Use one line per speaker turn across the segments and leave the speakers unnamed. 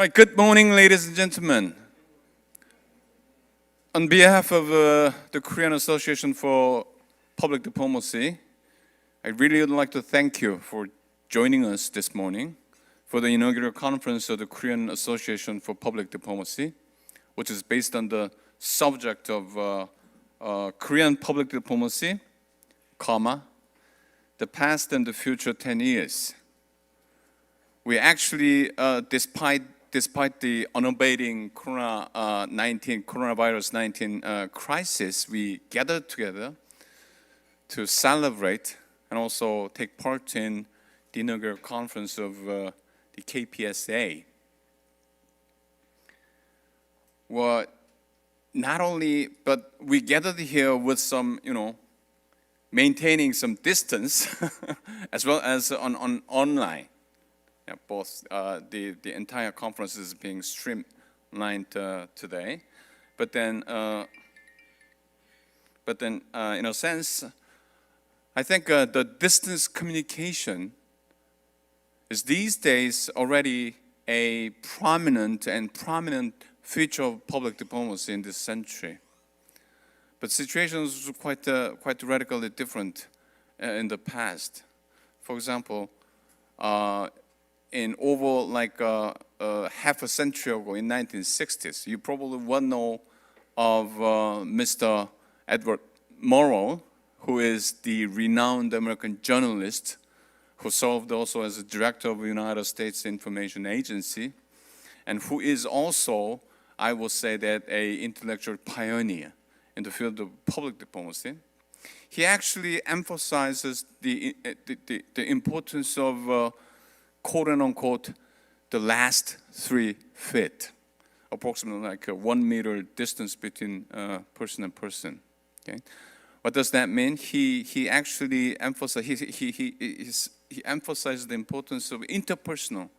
Right, good morning, ladies and gentlemen. On behalf of the Korean Association for Public Diplomacy, I really would like to thank you for joining us this morning for the inaugural conference of the Korean Association for Public Diplomacy, which is based on the subject of Korean public diplomacy, the past and the future 10 years. We actually, despite the unabating coronavirus 19 crisis, we gathered together to celebrate and also take part in the inaugural conference of the KPSA. Well, not only, but we gathered here with some, maintaining some distance, as well as on online. Yeah, both the entire conference is being streamlined today, but then in a sense, I think the distance communication is these days already a prominent feature of public diplomacy in this century. But situations were quite radically different in the past. For example, in over like half a century ago, in 1960s, you probably well know of Mr. Edward Murrow, who is the renowned American journalist who served also as a director of the United States Information Agency, and who is also, I will say that, an intellectual pioneer in the field of public diplomacy. He actually emphasizes the importance of quote-unquote, the last 3 feet, approximately like a 1 meter distance between person and person. Okay, what does that mean? He actually emphasizes he emphasizes the importance of interpersonal,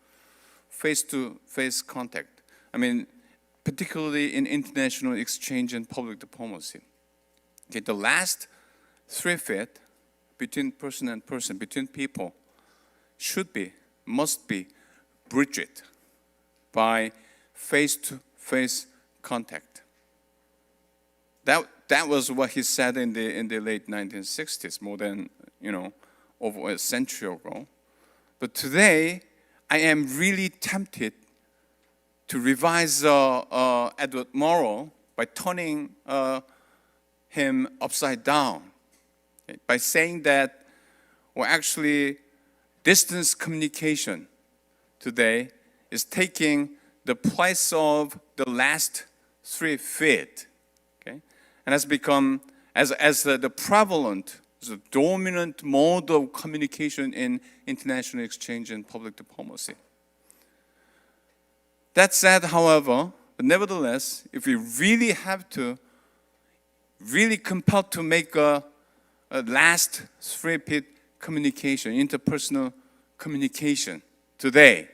face-to-face contact. I mean, particularly in international exchange and public diplomacy. Okay, the last 3 feet between person and person, between people, must be bridged by face-to-face contact. That was what he said in the late 1960s, more than over a century ago. But today, I am really tempted to revise Edward Murrow by turning him upside down, okay, by saying that, well, actually, distance communication today is taking the place of the last 3 feet, okay, and has become as the prevalent, the dominant mode of communication in international exchange and public diplomacy. That said, however, but nevertheless, if we really have to, really compelled to make a last 3 feet communication, interpersonal communication today,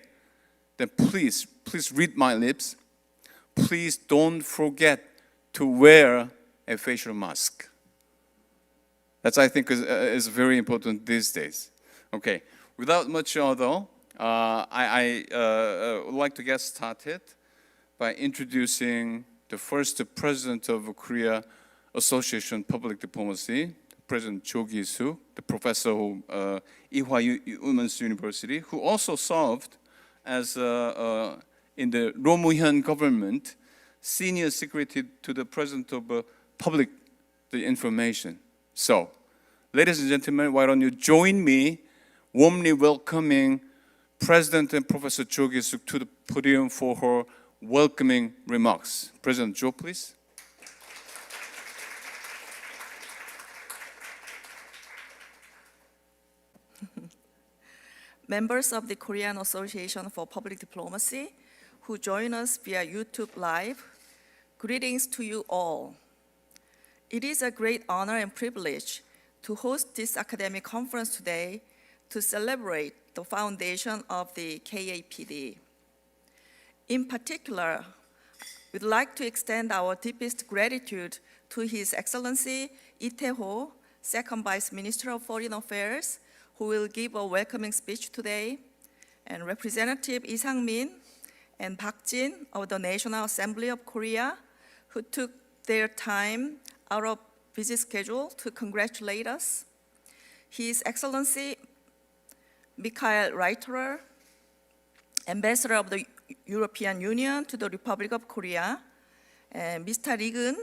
then please read my lips. Please don't forget to wear a facial mask. That's, I think, is very important these days. Okay, without much ado, I would like to get started by introducing the first president of Korea Association Public Diplomacy, President Choonghee, the professor of Ewha Women's University, who also served as in the Roh-moo-hyun government, senior secretary to the president of public information. So, ladies and gentlemen, why don't you join me warmly welcoming President and Professor Choonghee to the podium for her welcoming remarks. President Jo, please.
Members of the Korean Association for Public Diplomacy who join us via YouTube Live, greetings to you all. It is a great honor and privilege to host this academic conference today to celebrate the foundation of the KAPD. In particular, we'd like to extend our deepest gratitude to His Excellency Taeho, Second Vice Minister of Foreign Affairs, who will give a welcoming speech today, and Representative Sangmin, and Park Jin of the National Assembly of Korea, who took their time out of busy schedule to congratulate us. His Excellency Mikhail Reiterer, Ambassador of the European Union to the Republic of Korea, and Mr. Geun,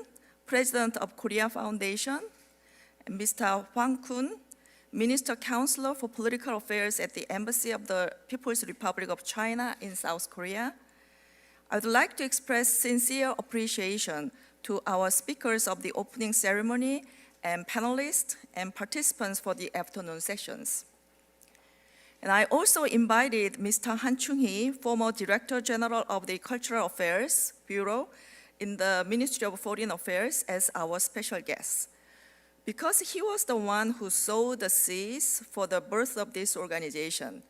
President of Korea Foundation, and Mr. Fang, Minister Counsellor for Political Affairs at the Embassy of the People's Republic of China in South Korea. I would like to express sincere appreciation to our speakers of the opening ceremony and panelists and participants for the afternoon sessions. And I also invited Mr. Han Choonghee, former Director General of the Cultural Affairs Bureau in the Ministry of Foreign Affairs, as our special guest, because he was the one who sowed the seeds for the birth of this organization.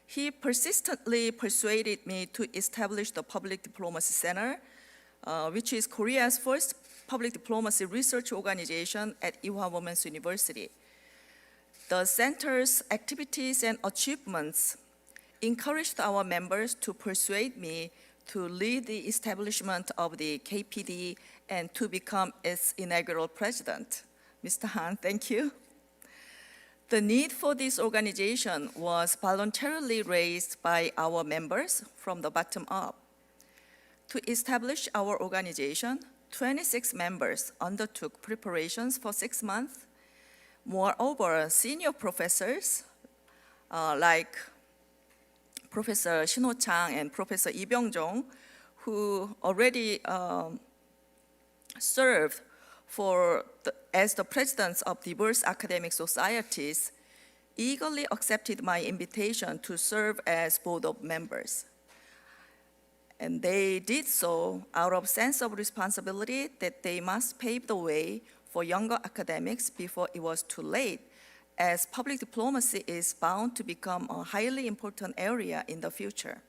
He persistently persuaded me to establish the Public Diplomacy Center, which is Korea's first public diplomacy research organization at Ewha Women's University. The center's activities and achievements encouraged our members to persuade me to lead the establishment of the KAPD and to become its inaugural president. Mr. Han, thank you. The need for this organization was voluntarily raised by our members from the bottom up. To establish our organization, 26 members undertook preparations for 6 months. Moreover, senior professors like Professor Shin Ho-chang and Professor Lee Byung-jong, who already served as the presidents of diverse academic societies, eagerly accepted my invitation to serve as board of members. And they did so out of sense of responsibility that they must pave the way for younger academics before it was too late, as public diplomacy is bound to become a highly important area in the future.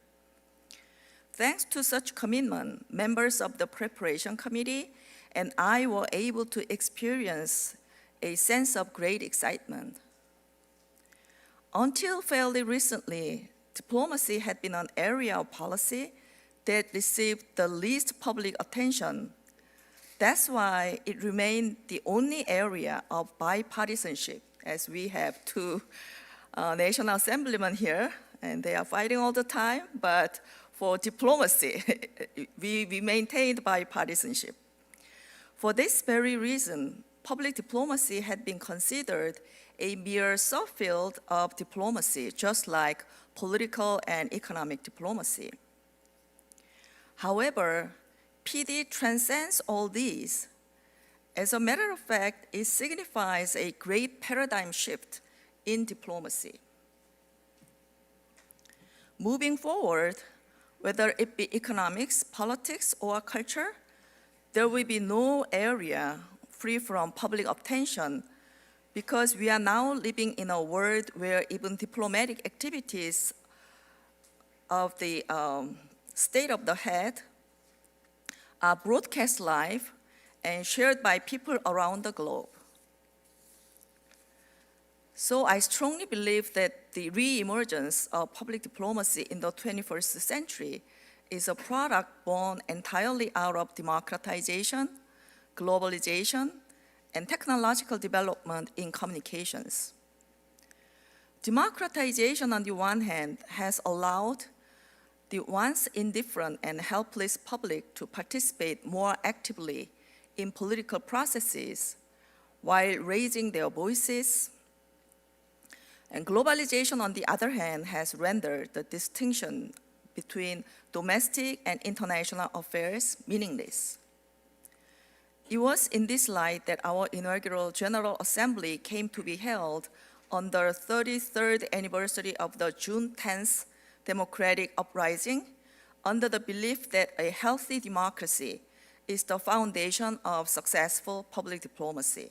Thanks to such commitment, members of the preparation committee and I were able to experience a sense of great excitement. Until fairly recently, diplomacy had been an area of policy that received the least public attention. That's why it remained the only area of bipartisanship, as we have 2 national assemblymen here, and they are fighting all the time, but for diplomacy, we maintained bipartisanship. For this very reason, public diplomacy had been considered a mere subfield of diplomacy, just like political and economic diplomacy. However, PD transcends all these. As a matter of fact, it signifies a great paradigm shift in diplomacy. Moving forward, whether it be economics, politics, or culture, there will be no area free from public attention, because we are now living in a world where even diplomatic activities of the state of the head are broadcast live and shared by people around the globe. So I strongly believe that the re-emergence of public diplomacy in the 21st century is a product born entirely out of democratization, globalization, and technological development in communications. Democratization, on the one hand, has allowed the once indifferent and helpless public to participate more actively in political processes while raising their voices. And globalization, on the other hand, has rendered the distinction between domestic and international affairs meaningless. It was in this light that our inaugural General Assembly came to be held on the 33rd anniversary of the June 10th democratic uprising, under the belief that a healthy democracy is the foundation of successful public diplomacy.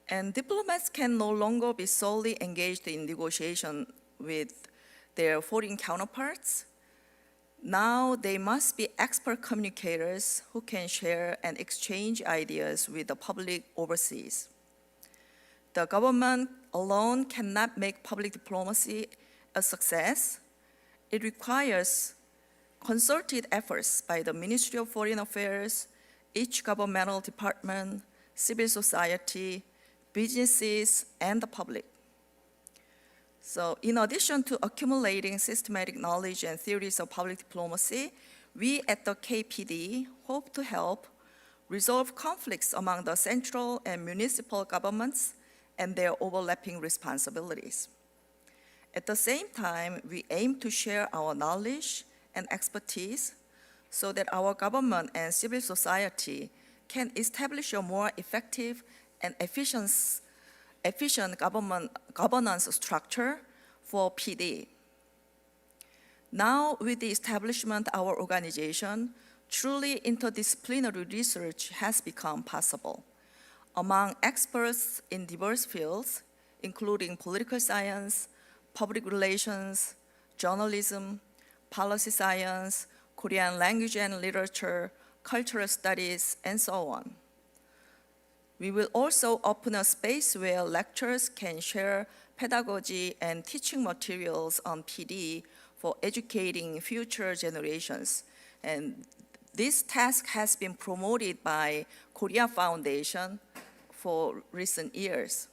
And diplomats can no longer be solely engaged in negotiation with their foreign counterparts. Now they must be expert communicators who can share and exchange ideas with the public overseas. The government alone cannot make public diplomacy a success, it requires concerted efforts by the Ministry of Foreign Affairs, each governmental department, civil society, businesses, and the public. So in addition to accumulating systematic knowledge and theories of public diplomacy, we at the KAPD hope to help resolve conflicts among the central and municipal governments and their overlapping responsibilities. At the same time, we aim to share our knowledge and expertise so that our government and civil society can establish a more effective and efficient governance structure for PD. Now, with the establishment of our organization, truly interdisciplinary research has become possible among experts in diverse fields, including political science, public relations, journalism, policy science, Korean language and literature, cultural studies, and so on. We will also open a space where lecturers can share pedagogy and teaching materials on PD for educating future generations. And this task has been promoted by Korea Foundation for recent years.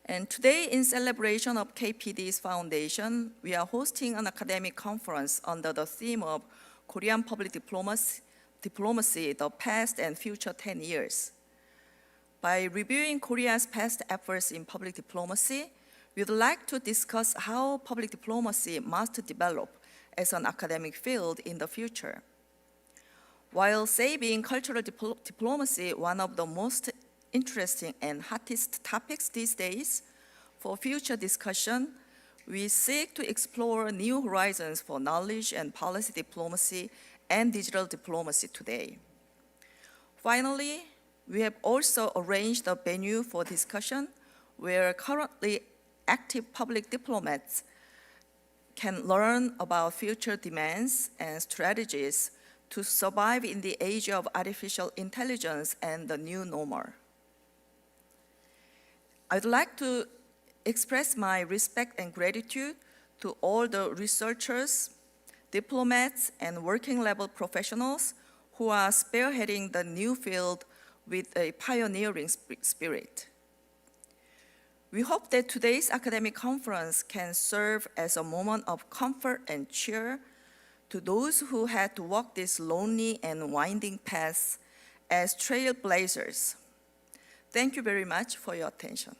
And today, in celebration of KPD's foundation, we are hosting an academic conference under the theme of Korean public diplomacy, the past and future 10 years. By reviewing Korea's past efforts in public diplomacy, we'd like to discuss how public diplomacy must develop as an academic field in the future. While saving cultural diplomacy one of the most interesting and hottest topics these days, for future discussion, we seek to explore new horizons for knowledge and policy diplomacy and digital diplomacy today. Finally, we have also arranged a venue for discussion where currently active public diplomats can learn about future demands and strategies to survive in the age of artificial intelligence and the new normal. I'd like to express my respect and gratitude to all the researchers, diplomats, and working level professionals who are spearheading the new field with a pioneering spirit. We hope that today's academic conference can serve as a moment of comfort and cheer to those who had to walk this lonely and winding path as trailblazers. Thank you very much for your attention.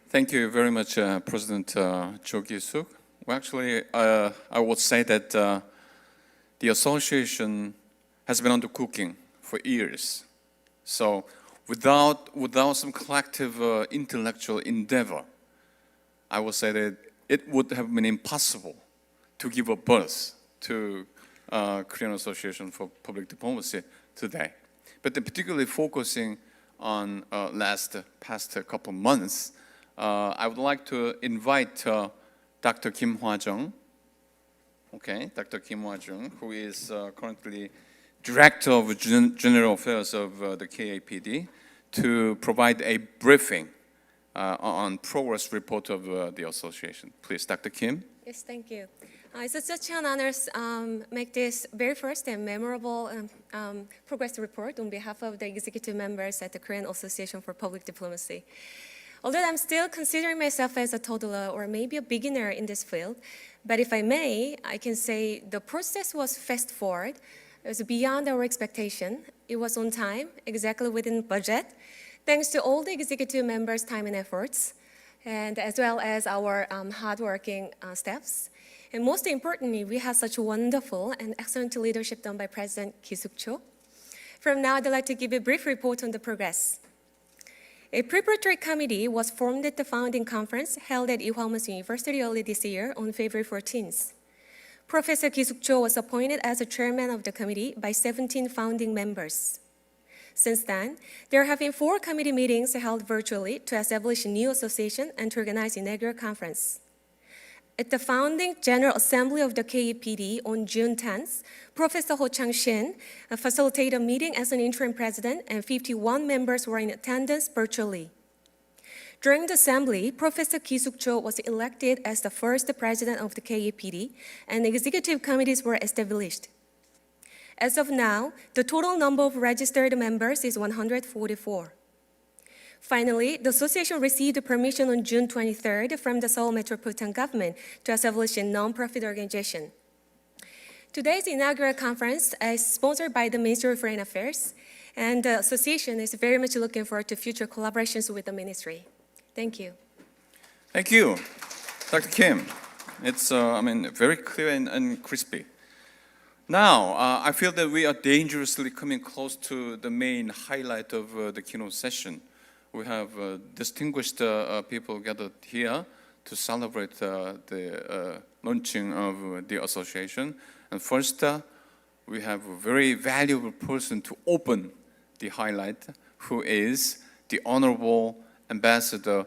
Thank you very much, President Cho Kisuk. Well, actually, I would say that the association has been undercooking for years. So without some collective intellectual endeavor, I would say that it would have been impossible to give a birth to Korean Association for Public Diplomacy today. But particularly focusing on past couple months, I would like to invite Dr. Kim Hwajung, Dr. Kim Hwajung, who is currently Director of General Affairs of the KAPD, to provide a briefing on progress report of the association. Please, Dr. Kim.
Yes, thank you. It's such an honor to make this very first and memorable progress report on behalf of the executive members at the Korean Association for Public Diplomacy. Although I'm still considering myself as a toddler or maybe a beginner in this field, but if I may, I can say the process was fast forward. It was beyond our expectation. It was on time, exactly within budget, thanks to all the executive members' time and efforts, and as well as our hardworking staffs. And most importantly, we had such wonderful and excellent leadership done by President Kisuk. From now, I'd like to give a brief report on the progress. A preparatory committee was formed at the founding conference held at Ewha University early this year on February 14th. Professor Kisuk was appointed as the chairman of the committee by 17 founding members. Since then, there have been 4 committee meetings held virtually to establish a new association and to organize an inaugural conference. At the founding General Assembly of the KAPD on June 10th, Professor Ho Chang-shin facilitated a meeting as an interim president, and 51 members were in attendance virtually. During the assembly, Professor Kisuk was elected as the first president of the KAPD, and executive committees were established. As of now, the total number of registered members is 144. Finally, the association received permission on June 23rd from the Seoul Metropolitan Government to establish a non-profit organization. Today's inaugural conference is sponsored by the Ministry of Foreign Affairs, and the association is very much looking forward to future collaborations with the ministry. Thank you.
Thank you, Dr. Kim. It's, very clear and crispy. Now, I feel that we are dangerously coming close to the main highlight of the keynote session. We have distinguished people gathered here to celebrate the launching of the association. And first, we have a very valuable person to open the highlight, who is the Honorable Ambassador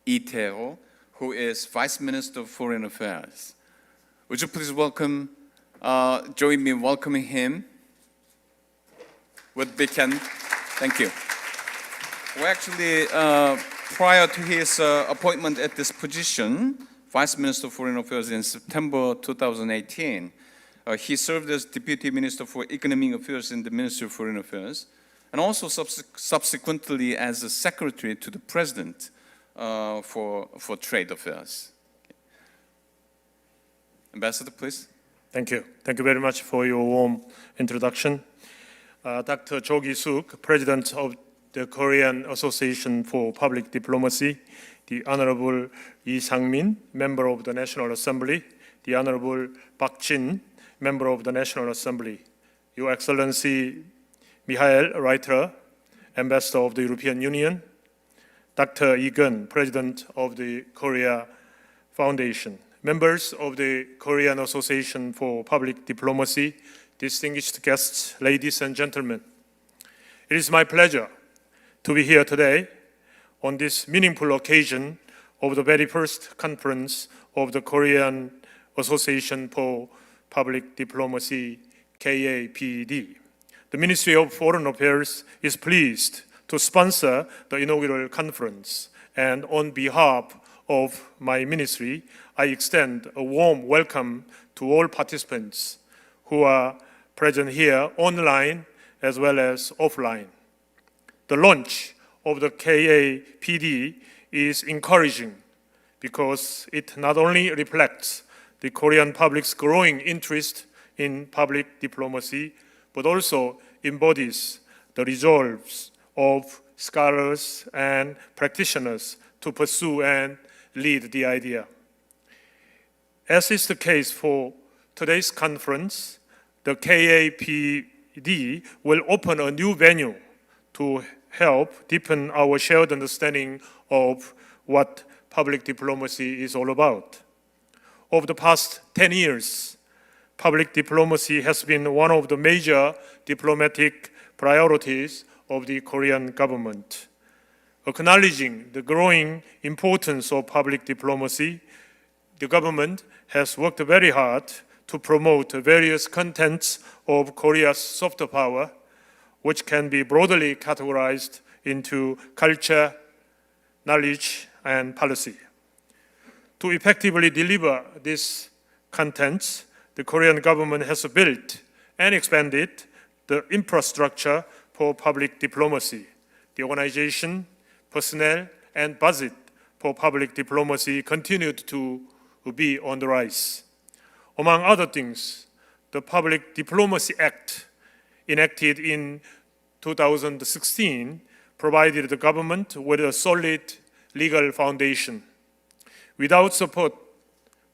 Taeho, who is Vice Minister of Foreign Affairs. Would you please join me in welcoming him with big hand? Thank you. Well, actually, prior to his appointment at this position, Vice Minister of Foreign Affairs in September 2018, he served as Deputy Minister for Economic Affairs in the Ministry of Foreign Affairs, and also subsequently as a Secretary to the President for Trade Affairs. Ambassador, please.
Thank you. Thank you very much for your warm introduction. Dr. Cho Kisuk, President of the Korean Association for Public Diplomacy, the Honorable Sangmin, Member of the National Assembly, the Honorable Park Jin, Member of the National Assembly, Your Excellency Michael Reiterer, Ambassador of the European Union, Dr. Geun, President of the Korea Foundation, members of the Korean Association for Public Diplomacy, distinguished guests, ladies and gentlemen. It is my pleasure to be here today on this meaningful occasion of the very first conference of the Korean Association for Public Diplomacy, KAPD. The Ministry of Foreign Affairs is pleased to sponsor the inaugural conference, and on behalf of my ministry, I extend a warm welcome to all participants who are present here online as well as offline. The launch of the KAPD is encouraging because it not only reflects the Korean public's growing interest in public diplomacy, but also embodies the resolves of scholars and practitioners to pursue and lead the idea. As is the case for today's conference, the KAPD will open a new venue to help deepen our shared understanding of what public diplomacy is all about. Over the past 10 years, public diplomacy has been one of the major diplomatic priorities of the Korean government. Acknowledging the growing importance of public diplomacy, the government has worked very hard to promote various contents of Korea's soft power, which can be broadly categorized into culture, knowledge, and policy. To effectively deliver these contents, the Korean government has built and expanded the infrastructure for public diplomacy. The organization, personnel, and budget for public diplomacy continued to be on the rise. Among other things, the Public Diplomacy Act, enacted in 2016, provided the government with a solid legal foundation. Without support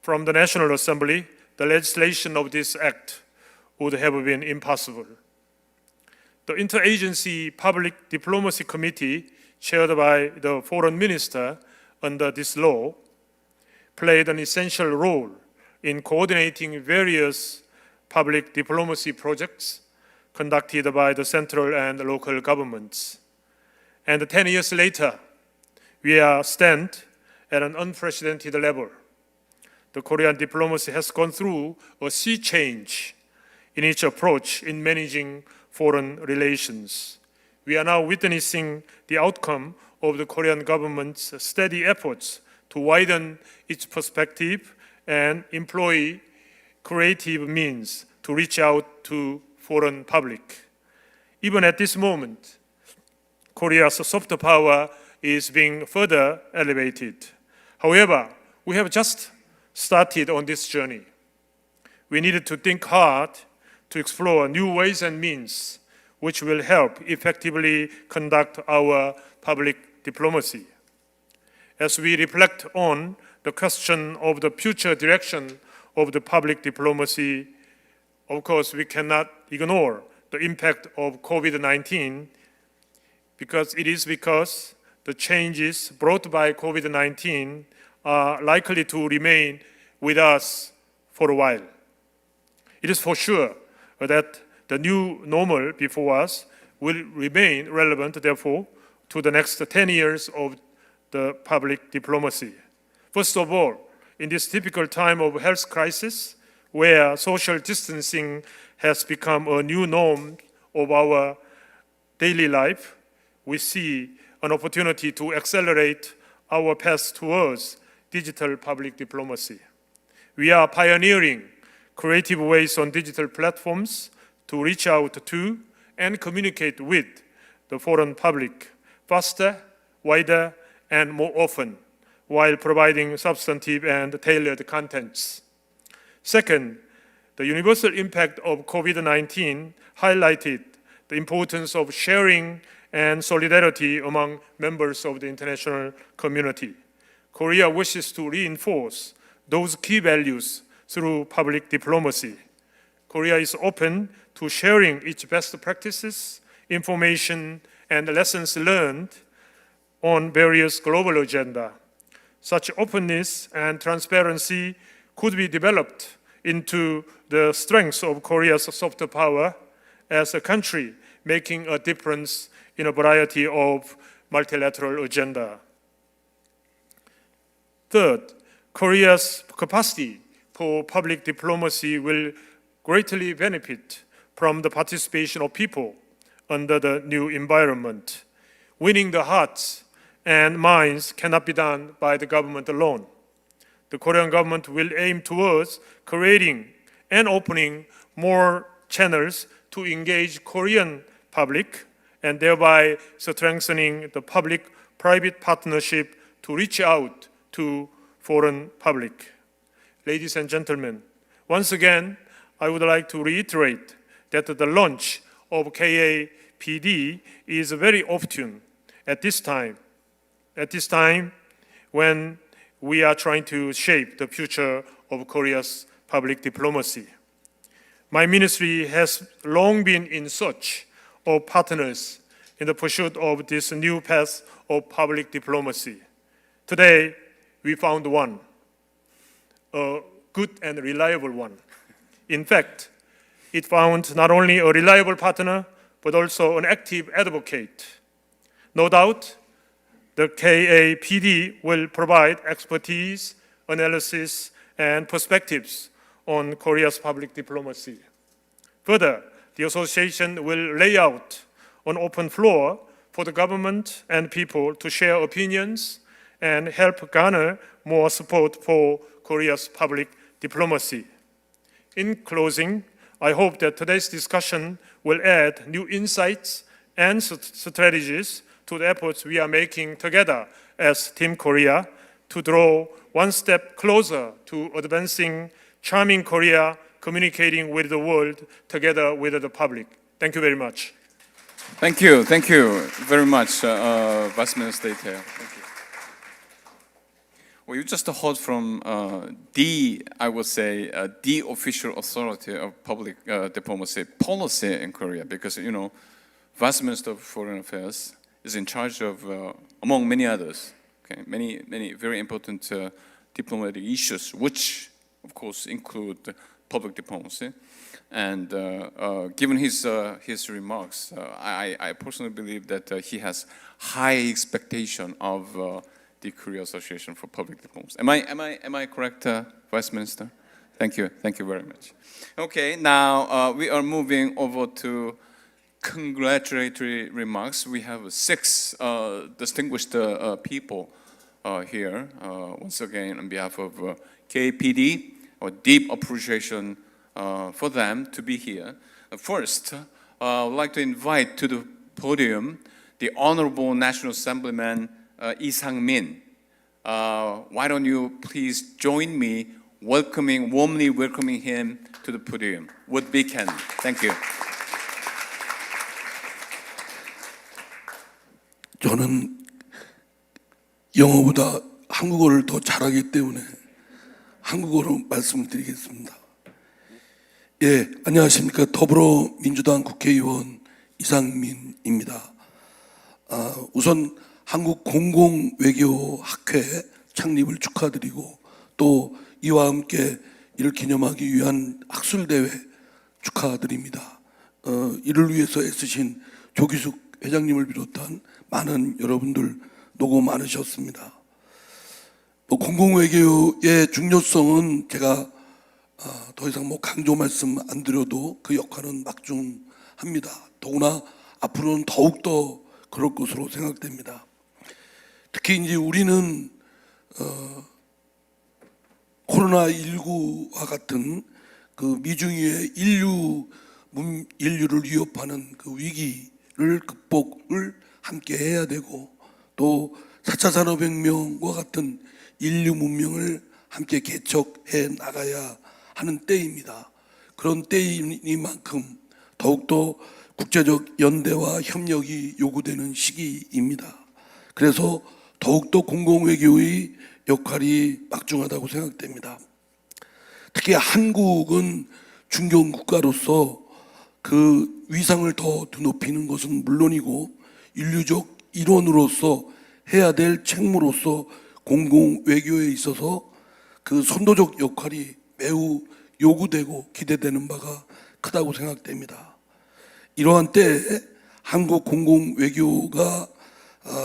from the National Assembly, the legislation of this act would have been impossible. The Interagency Public Diplomacy Committee, chaired by the Foreign Minister under this law, played an essential role in coordinating various public diplomacy projects conducted by the central and local governments. And 10 years later, we stand at an unprecedented level. the Korean diplomacy has gone through a sea change in its approach in managing foreign relations. We are now witnessing the outcome of the Korean government's steady efforts to widen its perspective and employ creative means to reach out to foreign public. Even at this moment, Korea's soft power is being further elevated. However, we have just started on this journey. We needed to think hard to explore new ways and means which will help effectively conduct our public diplomacy. As we reflect on the question of the future direction of the public diplomacy, of course, we cannot ignore the impact of COVID-19 because the changes brought by COVID-19 are likely to remain with us for a while. It is for sure that the new normal before us will remain relevant, therefore, to the next 10 years of the public diplomacy. First of all, in this typical time of health crisis, where social distancing has become a new norm of our daily life, we see an opportunity to accelerate our path towards digital public diplomacy. We are pioneering creative ways on digital platforms to reach out to and communicate with the foreign public faster, wider, and more often, while providing substantive and tailored contents. Second, the universal impact of COVID-19 highlighted the importance of sharing and solidarity among members of the international community. Korea wishes to reinforce those key values through public diplomacy. Korea is open to sharing its best practices, information, and lessons learned on various global agenda. Such openness and transparency could be developed into the strengths of Korea's soft power as a country making a difference in a variety of multilateral agenda. Third, Korea's capacity for public diplomacy will greatly benefit from the participation of people under the new environment. Winning the hearts and minds cannot be done by the government alone. The Korean government will aim towards creating and opening more channels to engage Korean public and thereby strengthening the public-private partnership to reach out to foreign public. Ladies and gentlemen, once again, I would like to reiterate that the launch of KAPD is very opportune at this time when we are trying to shape the future of Korea's public diplomacy. My ministry has long been in search of partners in the pursuit of this new path of public diplomacy. Today, we found one, a good and reliable one. In fact, it found not only a reliable partner, but also an active advocate. No doubt, the KAPD will provide expertise, analysis, and perspectives on Korea's public diplomacy. Further, the association will lay out an open floor for the government and people to share opinions and help garner more support for Korea's public diplomacy. In closing, I hope that today's discussion will add new insights and strategies to the efforts we are making together as Team Korea to draw one step closer to advancing charming Korea, communicating with the world together with the public. Thank you very much.
Thank you very much, Vice Minister Taeho. Thank you. Well, you just heard from the official authority of public diplomacy policy in Korea, because Vice Minister of Foreign Affairs is in charge of, among many others, many very important diplomatic issues, which of course include public diplomacy. And given his remarks, I personally believe that he has high expectation of the Korea Association for Public Diplomacy. Am I correct, Vice Minister? Thank you very much. Okay, now we are moving over to congratulatory remarks. We have 6 distinguished people here. Once again, on behalf of KAPD, a deep appreciation for them to be here. First, I would like to invite to the podium the Honorable National Assemblyman Sangmin. Why don't you please join me warmly welcoming him to the podium with big hand. Thank you.
저는 영어보다 한국어를 더 잘하기 때문에 한국어로 말씀드리겠습니다. 예, 안녕하십니까. 더불어민주당 국회의원 이상민입니다. 우선 한국 공공외교학회 창립을 축하드리고 또 이와 함께 이를 기념하기 위한 학술대회 축하드립니다. 이를 위해서 애쓰신 조기숙 회장님을 비롯한 많은 여러분들 노고 많으셨습니다. 공공외교의 중요성은 제가 더 이상 강조 말씀 안 드려도 그 역할은 막중합니다. 더구나 앞으로는 더욱더 그럴 것으로 생각됩니다. 특히 이제 우리는 코로나19와 같은 그 미중위의 인류를 위협하는 그 위기를 극복을 함께 해야 되고 또 4차 산업혁명과 같은 인류 문명을 함께 개척해 나가야 하는 때입니다. 그런 때이니만큼 더욱더 국제적 연대와 협력이 요구되는 시기입니다. 그래서 더욱더 공공외교의 역할이 막중하다고 생각됩니다. 특히 한국은 중견 국가로서 그 위상을 더 드높이는 것은 물론이고 인류적 일원으로서 해야 될 책무로서 공공외교에 있어서 그 선도적 역할이 매우 요구되고 기대되는 바가 크다고 생각됩니다. 이러한 때에 한국 공공외교가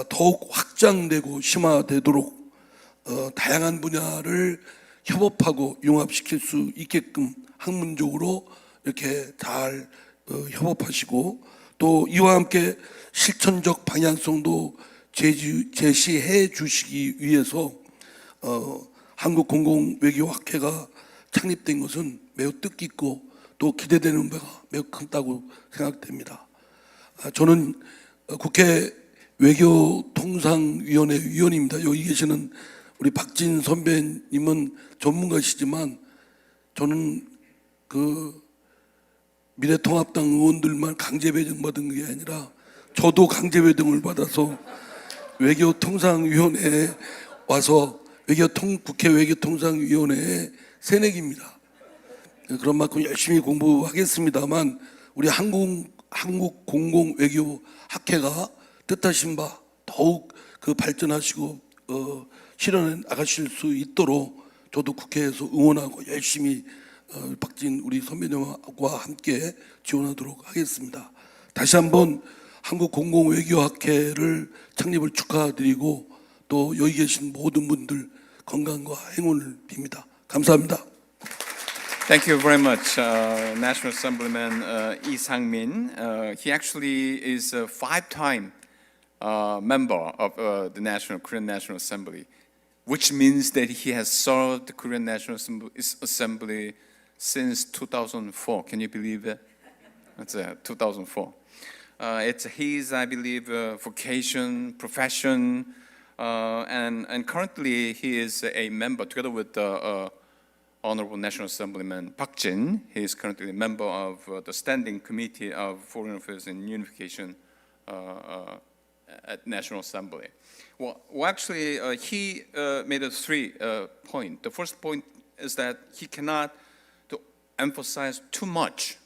더욱 확장되고 심화되도록 다양한 분야를 협업하고 융합시킬 수 있게끔 학문적으로 이렇게 잘 협업하시고 또 이와 함께 실천적 방향성도 제시해 주시기 위해서 한국 공공외교학회가 창립된 것은 매우 뜻깊고 또 기대되는 바가 매우 크다고 생각됩니다. 저는 국회 외교통상위원회 위원입니다. 여기 계시는 우리 박진 선배님은 전문가시지만 저는 그 미래통합당 의원들만 강제 배정받은 게 아니라 저도 강제 배정을 받아서 외교통상위원회에 와서 국회 외교통상위원회의 새내기입니다. 그런 만큼 열심히 공부하겠습니다만 우리 한국 공공외교학회가 뜻하신 바 더욱 그 발전하시고 실현해 나가실 수 있도록 저도 국회에서 응원하고 열심히 박진 우리 선배님과 함께 지원하도록 하겠습니다. 다시 한번 한국 공공외교학회를 창립을 축하드리고 또 여기 계신 모든 분들 건강과 행운을 빕니다. 감사합니다.
Thank you very much, National Assemblyman Sangmin. He actually is a 5-time member of the Korean National Assembly, which means that he has served the Korean National Assembly since 2004. Can you believe that? That's 2004. It's his, I believe, vocation, profession, and currently he is a member, together with Honorable National Assemblyman Park Jin. He is currently a member of the Standing Committee of Foreign Affairs and Unification at National Assembly. Well actually, he made 3 points. The first point is that he cannot emphasize too much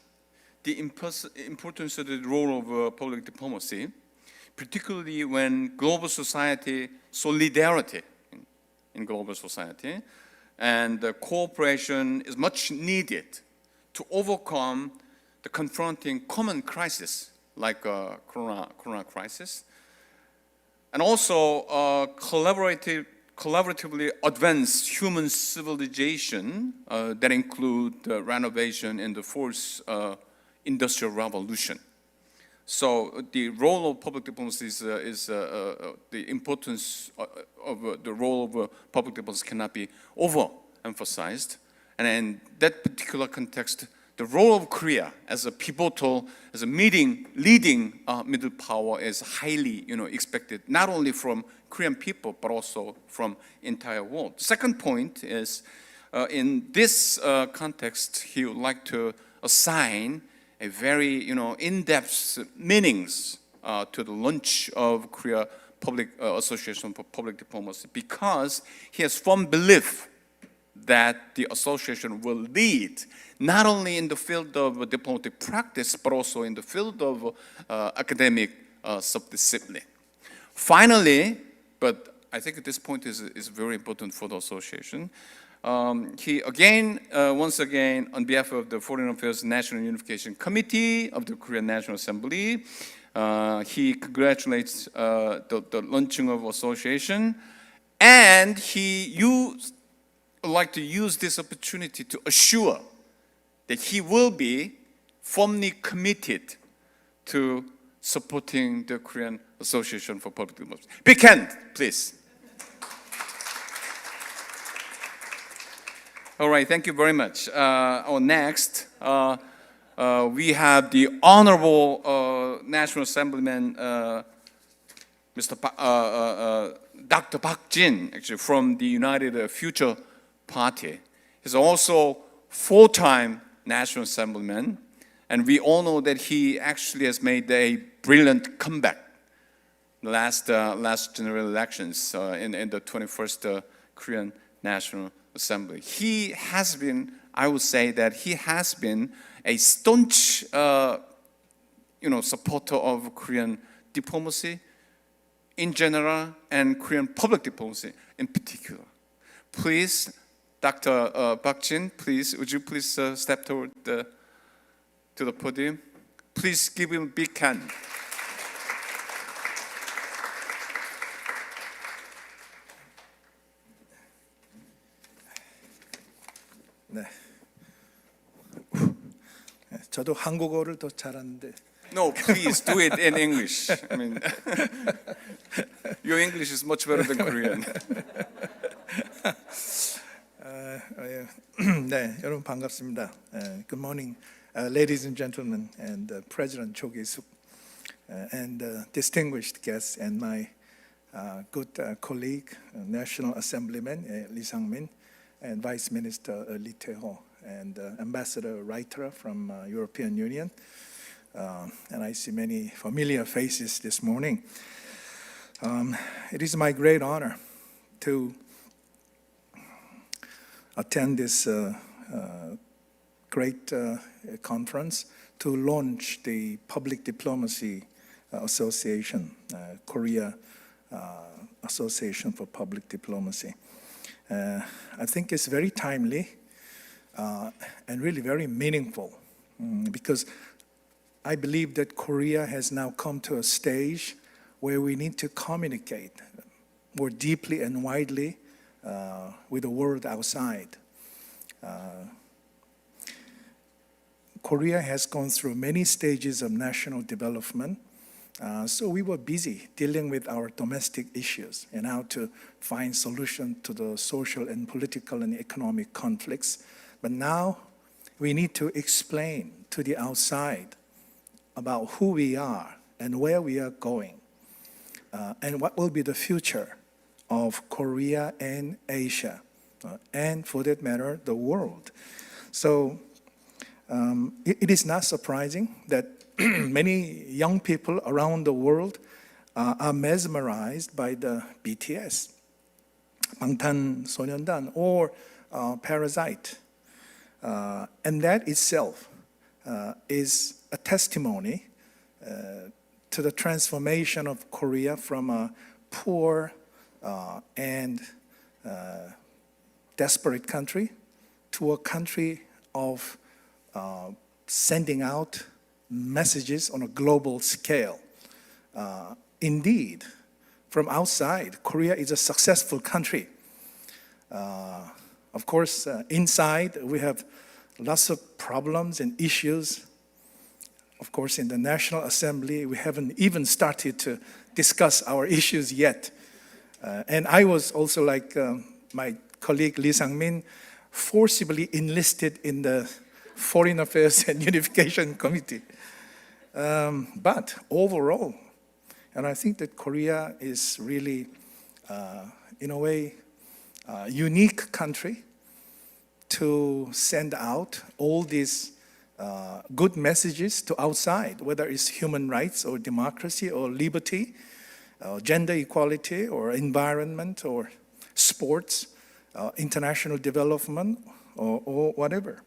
the importance of the role of public diplomacy, particularly when global society, solidarity in global society, and cooperation is much needed to overcome the confronting common crisis like corona crisis. and also collaboratively advance human civilization that include renovation in the fourth industrial revolution. So the role of public diplomacy is the importance of the role of public diplomacy cannot be overemphasized. And in that particular context, the role of Korea as a pivotal, as a leading middle power is highly, expected, not only from Korean people, but also from entire world. The second point is, in this context, he would like to assign a very, in-depth meanings to the launch of Korea Public Association for Public Diplomacy, because he has firm belief that the association will lead not only in the field of diplomatic practice, but also in the field of academic subdiscipline. Finally, but I think this point is very important for the association, he again, once again, on behalf of the Foreign Affairs National Unification Committee of the Korean National Assembly, he congratulates the launching of association, and he would like to use this opportunity to assure that he will be firmly committed to supporting the Korean Association for Public Diplomacy. Big hand, please. All right, thank you very much. Next, we have the Honorable National Assemblyman, Dr. Park Jin, actually from the United Future Party. He's also full-time National Assemblyman, and we all know that he actually has made a brilliant comeback in the last general elections in the 21st Korean National Assembly. He has been, I would say that he has been a staunch, supporter of Korean diplomacy in general and Korean public diplomacy in particular. Please, Dr. Park Jin, please, would you please step toward to the podium? Please give him a big hand.
네. 저도 한국어를 더 잘하는데.
No, please do it in English. I mean, your English is much better than Korean.
네, 여러분 반갑습니다. Good morning, ladies and gentlemen, and President Kisuk, and distinguished guests, and my good colleague, National Assemblyman Sangmin, and Vice Minister Taeho, and Ambassador Reiterer from European Union. And I see many familiar faces this morning. It is my great honor to attend this great conference to launch the Public Diplomacy Association, Korea Association for Public Diplomacy. I think it's very timely and really very meaningful, because I believe that Korea has now come to a stage where we need to communicate more deeply and widely with the world outside. Korea has gone through many stages of national development, so we were busy dealing with our domestic issues and how to find solutions to the social and political and economic conflicts. But now we need to explain to the outside about who we are and where we are going, and what will be the future of Korea and Asia, and for that matter, the world. So it is not surprising that many young people around the world are mesmerized by the BTS, 방탄소년단, or Parasite. And that itself is a testimony to the transformation of Korea from a poor and desperate country to a country of sending out messages on a global scale. Indeed, from outside, Korea is a successful country. Of course, inside we have lots of problems and issues. Of course, in the National Assembly, we haven't even started to discuss our issues yet. And I was also, like my colleague Lee Sangmin, forcibly enlisted in the Foreign Affairs and Unification Committee. But overall, and I think that Korea is really, in a way, a unique country to send out all these good messages to outside, whether it's human rights or democracy or liberty, gender equality or environment or sports, international development or whatever.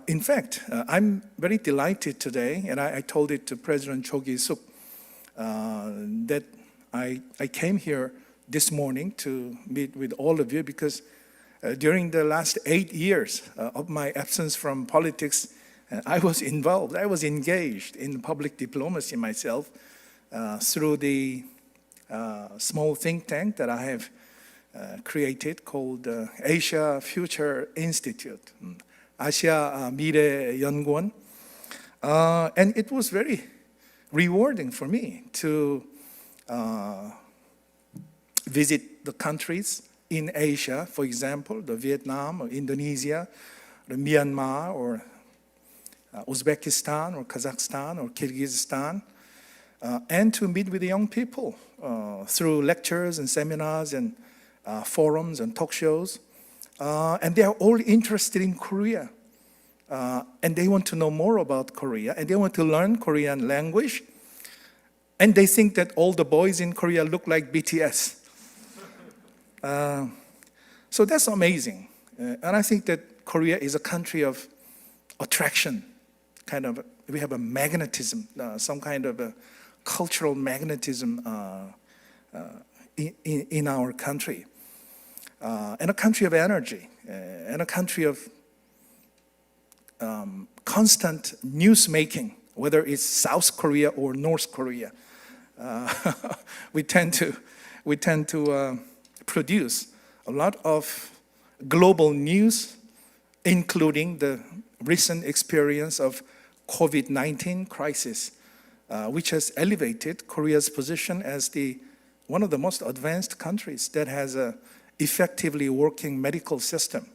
In fact, I'm very delighted today, and I told it to President Kisuk, that I came here this morning to meet with all of you because during the last 8 years of my absence from politics, I was involved, I was engaged in public diplomacy myself through the small think tank that I have created called Asia Future Institute, 아시아 미래 연구원. And it was very rewarding for me to visit the countries in Asia, for example, the Vietnam or Indonesia, the Myanmar or Uzbekistan or Kazakhstan or Kyrgyzstan, and to meet with the young people through lectures and seminars and forums and talk shows. And they are all interested in Korea. And they want to know more about Korea, and they want to learn Korean language. And they think that all the boys in Korea look like BTS. So that's amazing. And I think that Korea is a country of attraction. Kind of, we have a magnetism, some kind of a cultural magnetism in our country. And a country of energy, and a country of constant news making, whether it's South Korea or North Korea. We tend to produce a lot of global news, including the recent experience of COVID-19 crisis, which has elevated Korea's position as one of the most advanced countries that has a effectively working medical system,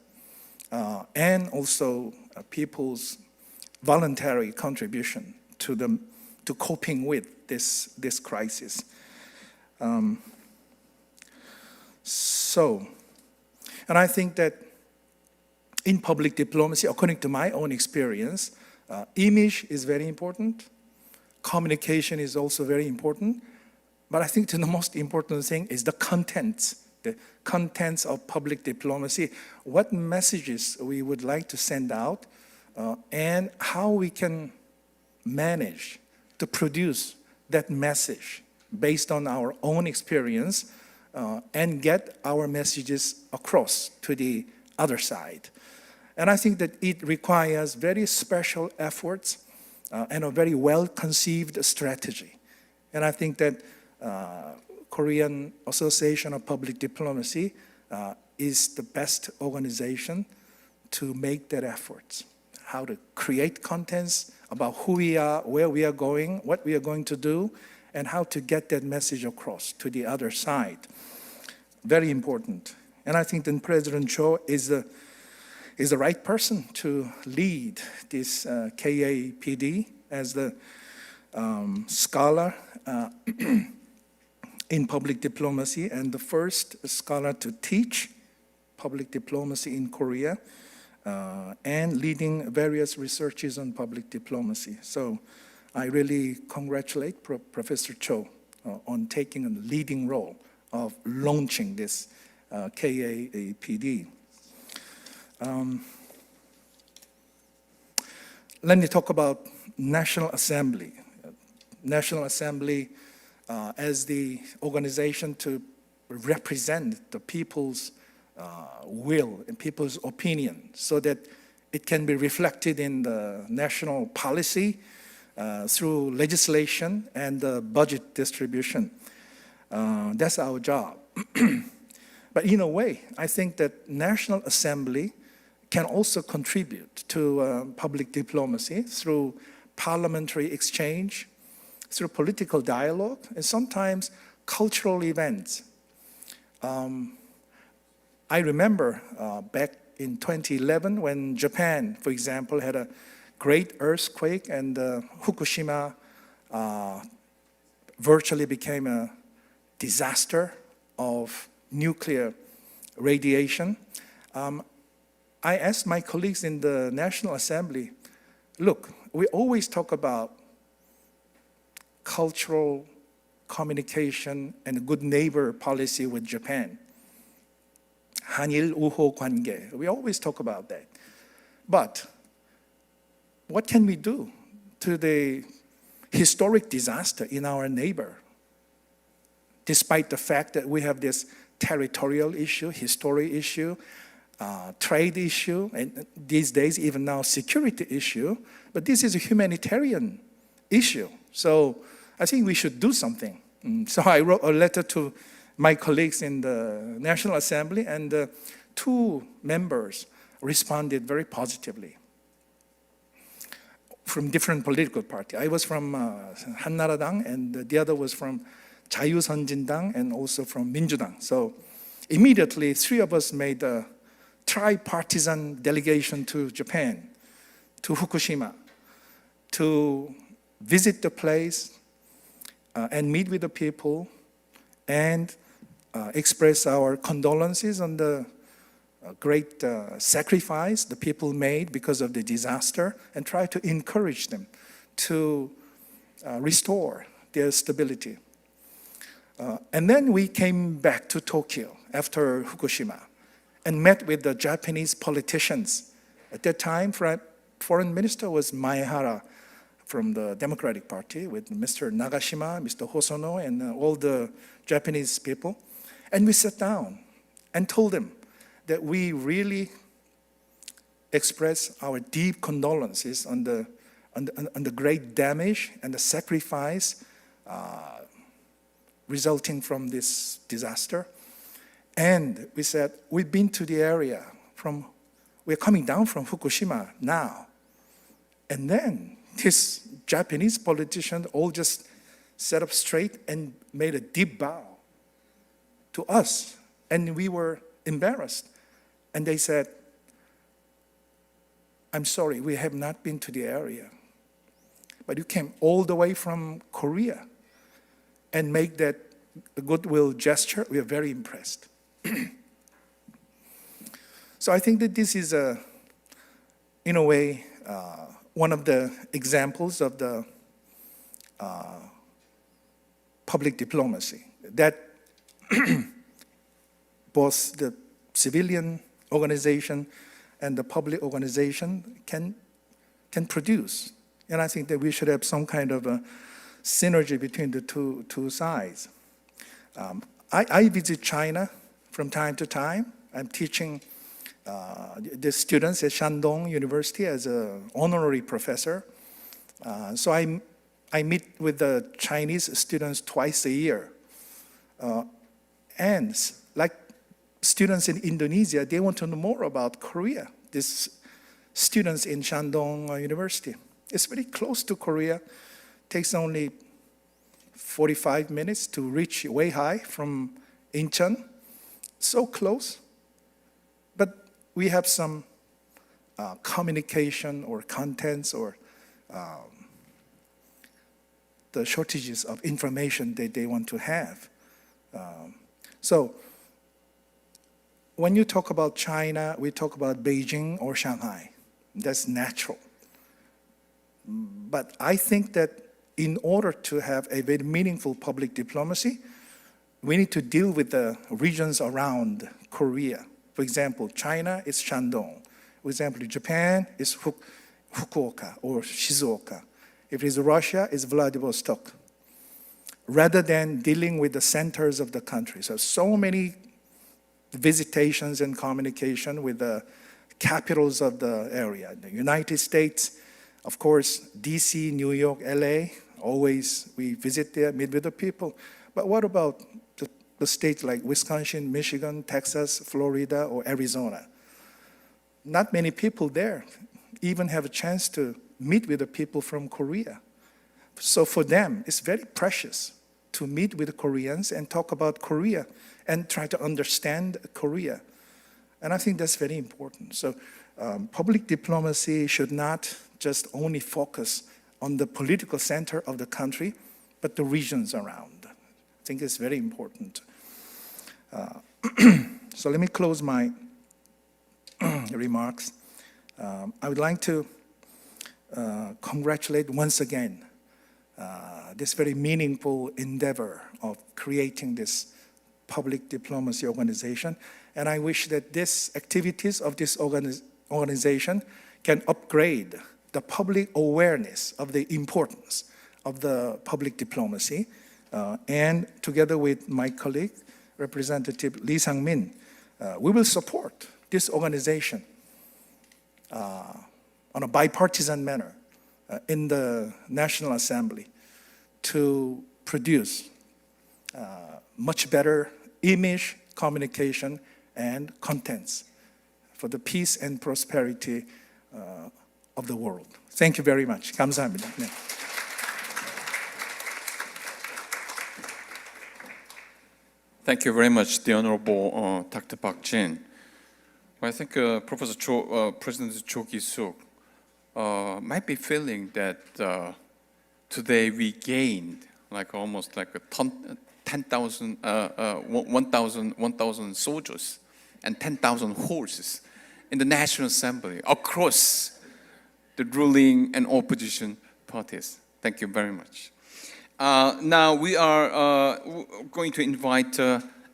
and also people's voluntary contribution to coping with this crisis. And I think that in public diplomacy, according to my own experience, image is very important. Communication is also very important. But I think the most important thing is the contents of public diplomacy, what messages we would like to send out, and how we can manage to produce that message based on our own experience, and get our messages across to the other side. And I think that it requires very special efforts and a very well-conceived strategy. And I think that Korean Association of Public Diplomacy is the best organization to make that effort. How to create contents about who we are, where we are going, what we are going to do, and how to get that message across to the other side. Very important. And I think that President Cho is the right person to lead this KAPD as the scholar in public diplomacy and the first scholar to teach public diplomacy in Korea, and leading various researches on public diplomacy. So I really congratulate Professor Cho on taking a leading role of launching this KAPD. Let me talk about National Assembly. National Assembly as the organization to represent the people's will and people's opinion so that it can be reflected in the national policy through legislation and budget distribution. That's our job. But in a way, I think that National Assembly can also contribute to public diplomacy through parliamentary exchange, through political dialogue, and sometimes cultural events. I remember back in 2011 when Japan, for example, had a great earthquake and Fukushima virtually became a disaster of nuclear radiation. I asked my colleagues in the National Assembly, look, we always talk about cultural communication and good neighbor policy with Japan. 한일 우호 관계. We always talk about that. But what can we do to the historic disaster in our neighbor? Despite the fact that we have this territorial issue, history issue, trade issue, and these days even now security issue, but this is a humanitarian issue. So I think we should do something. So I wrote a letter to my colleagues in the National Assembly, and 2 members responded very positively from different political parties. I was from 한나라당, and the other was from 자유선진당, and also from 민주당. So immediately, 3 of us made a tripartisan delegation to Japan, to Fukushima, to visit the place and meet with the people and express our condolences on the great sacrifice the people made because of the disaster, and try to encourage them to restore their stability. And then we came back to Tokyo after Fukushima and met with the Japanese politicians. At that time, Foreign Minister was Maehara from the Democratic Party, with Mr. Nagashima, Mr. Hosono, and all the Japanese people. And we sat down and told them that we really express our deep condolences on the great damage and the sacrifice resulting from this disaster. And we said, we've been to the area we're coming down from Fukushima now. And then these Japanese politicians all just sat up straight and made a deep bow to us. And we were embarrassed. And they said, I'm sorry, we have not been to the area. But you came all the way from Korea and make that goodwill gesture. We are very impressed. So I think that this is, in a way, one of the examples of the public diplomacy that both the civilian organization and the public organization can produce. And I think that we should have some kind of a synergy between the two sides. I visit China from time to time. I'm teaching the students at Shandong University as an honorary professor. So I meet with the Chinese students twice a year. And like students in Indonesia, they want to know more about Korea. These students in Shandong University. It's very close to Korea. Takes only 45 minutes to reach Weihai from Incheon. So close. But we have some communication or contents or the shortages of information that they want to have. So when you talk about China, we talk about Beijing or Shanghai. That's natural. But I think that in order to have a very meaningful public diplomacy, we need to deal with the regions around Korea. For example, China is Shandong. For example, Japan is Fukuoka or Shizuoka. If it is Russia, it's Vladivostok. Rather than dealing with the centers of the country. So many visitations and communication with the capitals of the area. The United States, of course, DC, New York, LA, always we visit there, meet with the people. But what about the states like Wisconsin, Michigan, Texas, Florida, or Arizona? Not many people there even have a chance to meet with the people from Korea. So for them, it's very precious to meet with the Koreans and talk about Korea and try to understand Korea. And I think that's very important. So public diplomacy should not just only focus on the political center of the country, but the regions around. I think it's very important. So let me close my remarks. I would like to congratulate once again this very meaningful endeavor of creating this public diplomacy organization. And I wish that these activities of this organization can upgrade the public awareness of the importance of the public diplomacy. And together with my colleague, Representative Lee Sangmin, we will support this organization on a bipartisan manner in the National Assembly to produce much better image, communication, and contents for the peace and prosperity of the world. Thank you very much. 감사합니다. 네.
Thank you very much, the Honorable Dr. Park Jin. Well, I think President Cho Kisuk might be feeling that today we gained almost like 1,000 soldiers and 10,000 horses in the National Assembly across the ruling and opposition parties. Thank you very much. Now we are going to invite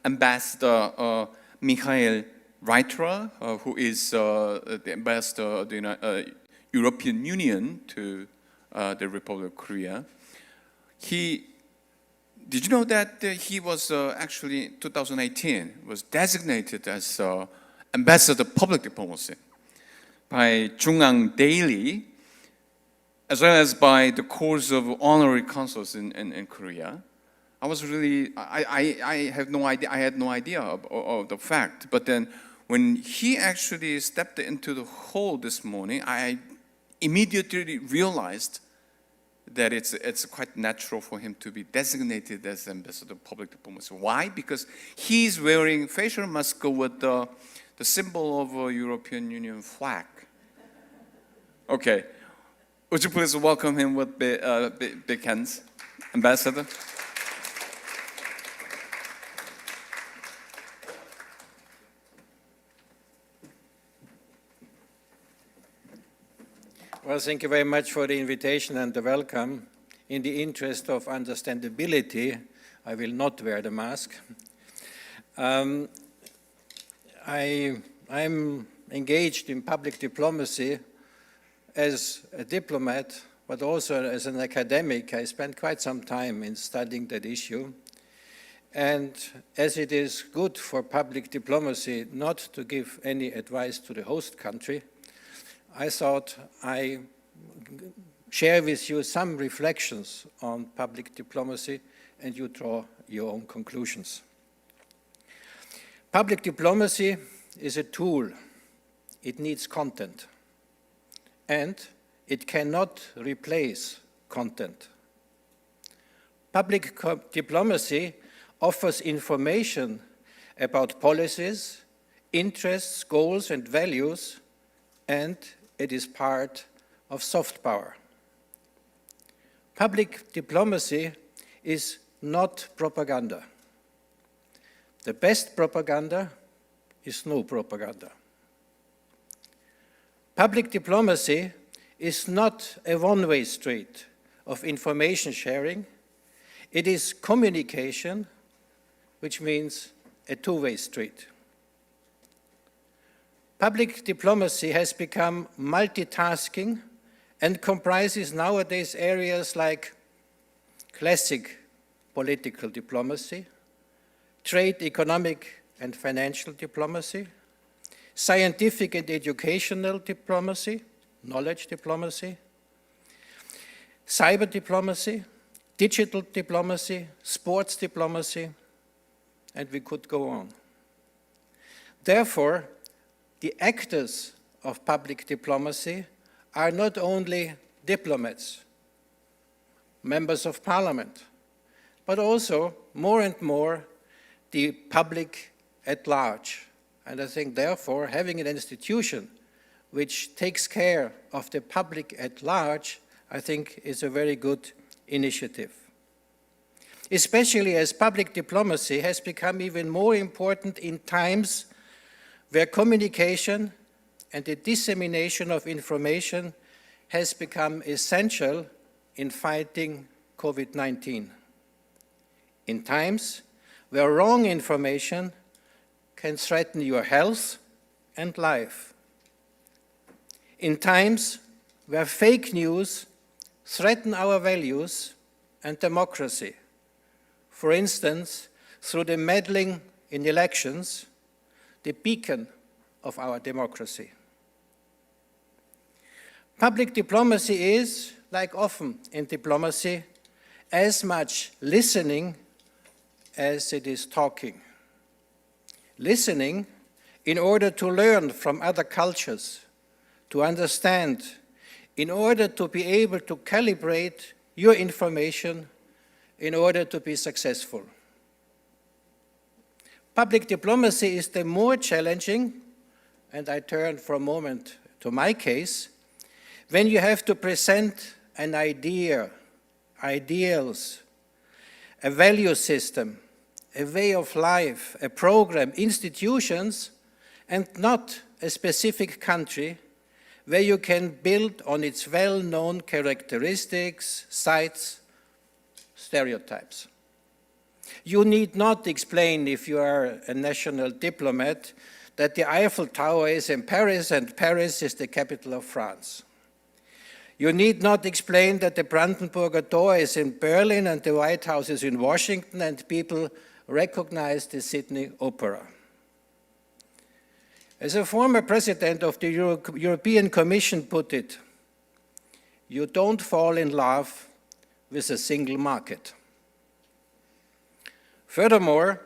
Ambassador Mikhail Reiterer, who is the ambassador of the European Union to the Republic of Korea. Did you know that he was actually 2018 was designated as ambassador of public diplomacy by Jungang Daily, as well as by the Corps of Honorary Consuls in Korea. I was really, I had no idea of the fact. But then when he actually stepped into the hall this morning, I immediately realized that it's quite natural for him to be designated as ambassador of public diplomacy. Why? Because he's wearing facial mask with the symbol of a European Union flag. Okay. Would you please welcome him with big hands, Ambassador?
Well, thank you very much for the invitation and the welcome. In the interest of understandability, I will not wear the mask. I'm engaged in public diplomacy as a diplomat, but also as an academic. I spent quite some time in studying that issue. And as it is good for public diplomacy not to give any advice to the host country, I thought I share with you some reflections on public diplomacy and you draw your own conclusions. Public diplomacy is a tool. It needs content. And it cannot replace content. Public diplomacy offers information about policies, interests, goals, and values, and it is part of soft power. Public diplomacy is not propaganda. The best propaganda is no propaganda. Public diplomacy is not a one-way street of information sharing. It is communication, which means a two-way street. Public diplomacy has become multitasking and comprises nowadays areas like classic political diplomacy, trade, economic and financial diplomacy, scientific and educational diplomacy, knowledge diplomacy, cyber diplomacy, digital diplomacy, sports diplomacy, and we could go on. Therefore, the actors of public diplomacy are not only diplomats, members of parliament, but also more and more the public at large. And I think, therefore, having an institution which takes care of the public at large, I think is a very good initiative. Especially as public diplomacy has become even more important in times where communication and the dissemination of information has become essential in fighting COVID-19. In times where wrong information can threaten your health and life. In times where fake news threaten our values and democracy, for instance, through the meddling in elections, the beacon of our democracy. Public diplomacy is, like often in diplomacy, as much listening as it is talking. Listening in order to learn from other cultures, to understand, in order to be able to calibrate your information in order to be successful. Public diplomacy is the more challenging, and I turn for a moment to my case, when you have to present an idea, ideals, a value system, a way of life, a program, institutions, and not a specific country where you can build on its well-known characteristics, sites, stereotypes. You need not explain, if you are a national diplomat, that the Eiffel Tower is in Paris and Paris is the capital of France. You need not explain that the Brandenburger Tor is in Berlin and the White House is in Washington and people recognize the Sydney Opera. As a former president of the European Commission put it, you don't fall in love with a single market. Furthermore,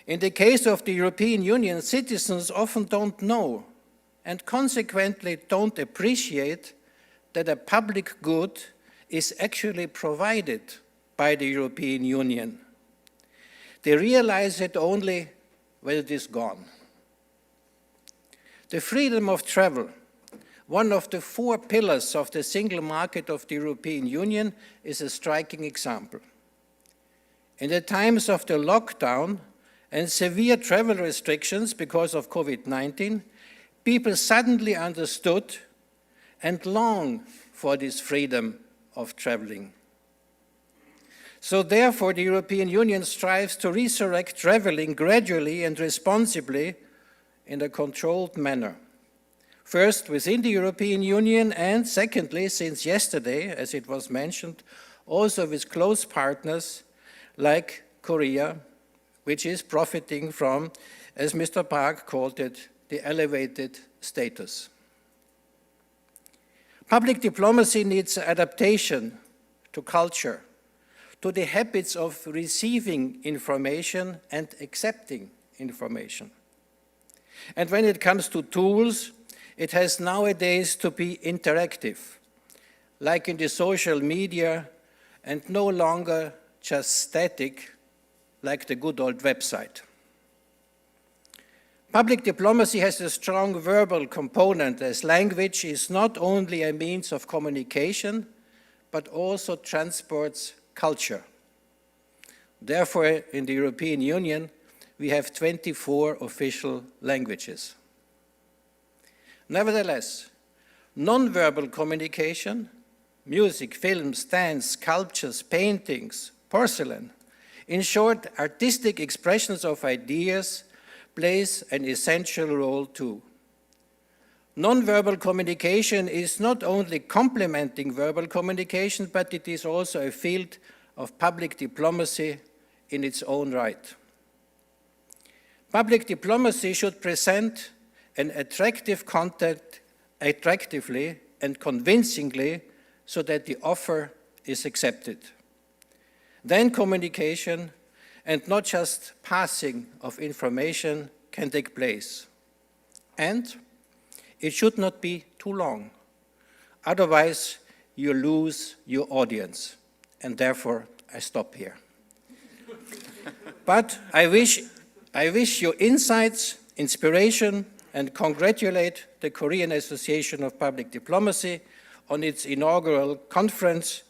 in the case of the European Union, citizens often don't know and consequently don't appreciate that a public good is actually provided by the European Union. They realize it only when it is gone. The freedom of travel, one of the 4 pillars of the single market of the European Union, is a striking example. In the times of the lockdown and severe travel restrictions because of COVID-19, people suddenly understood and long for this freedom of traveling. So therefore, the European Union strives to resurrect traveling gradually and responsibly in a controlled manner. First, within the European Union, and secondly, since yesterday, as it was mentioned, also with close partners like Korea, which is profiting from, as Mr. Park called it, the elevated status. Public diplomacy needs adaptation to culture, to the habits of receiving information and accepting information. And when it comes to tools, it has nowadays to be interactive, like in the social media, and no longer just static, like the good old website. Public diplomacy has a strong verbal component, as language is not only a means of communication, but also transports culture. Therefore, in the European Union, we have 24 official languages. Nevertheless, non-verbal communication, music, films, dance, sculptures, paintings, porcelain, in short, artistic expressions of ideas, plays an essential role too. Non-verbal communication is not only complementing verbal communication, but it is also a field of public diplomacy in its own right. Public diplomacy should present an attractive content attractively and convincingly so that the offer is accepted. then communication and not just passing of information can take place. And it should not be too long. Otherwise, you lose your audience. And therefore, I stop here. But I wish you insights, inspiration, and congratulate the Korean Association of Public Diplomacy on its inaugural conference.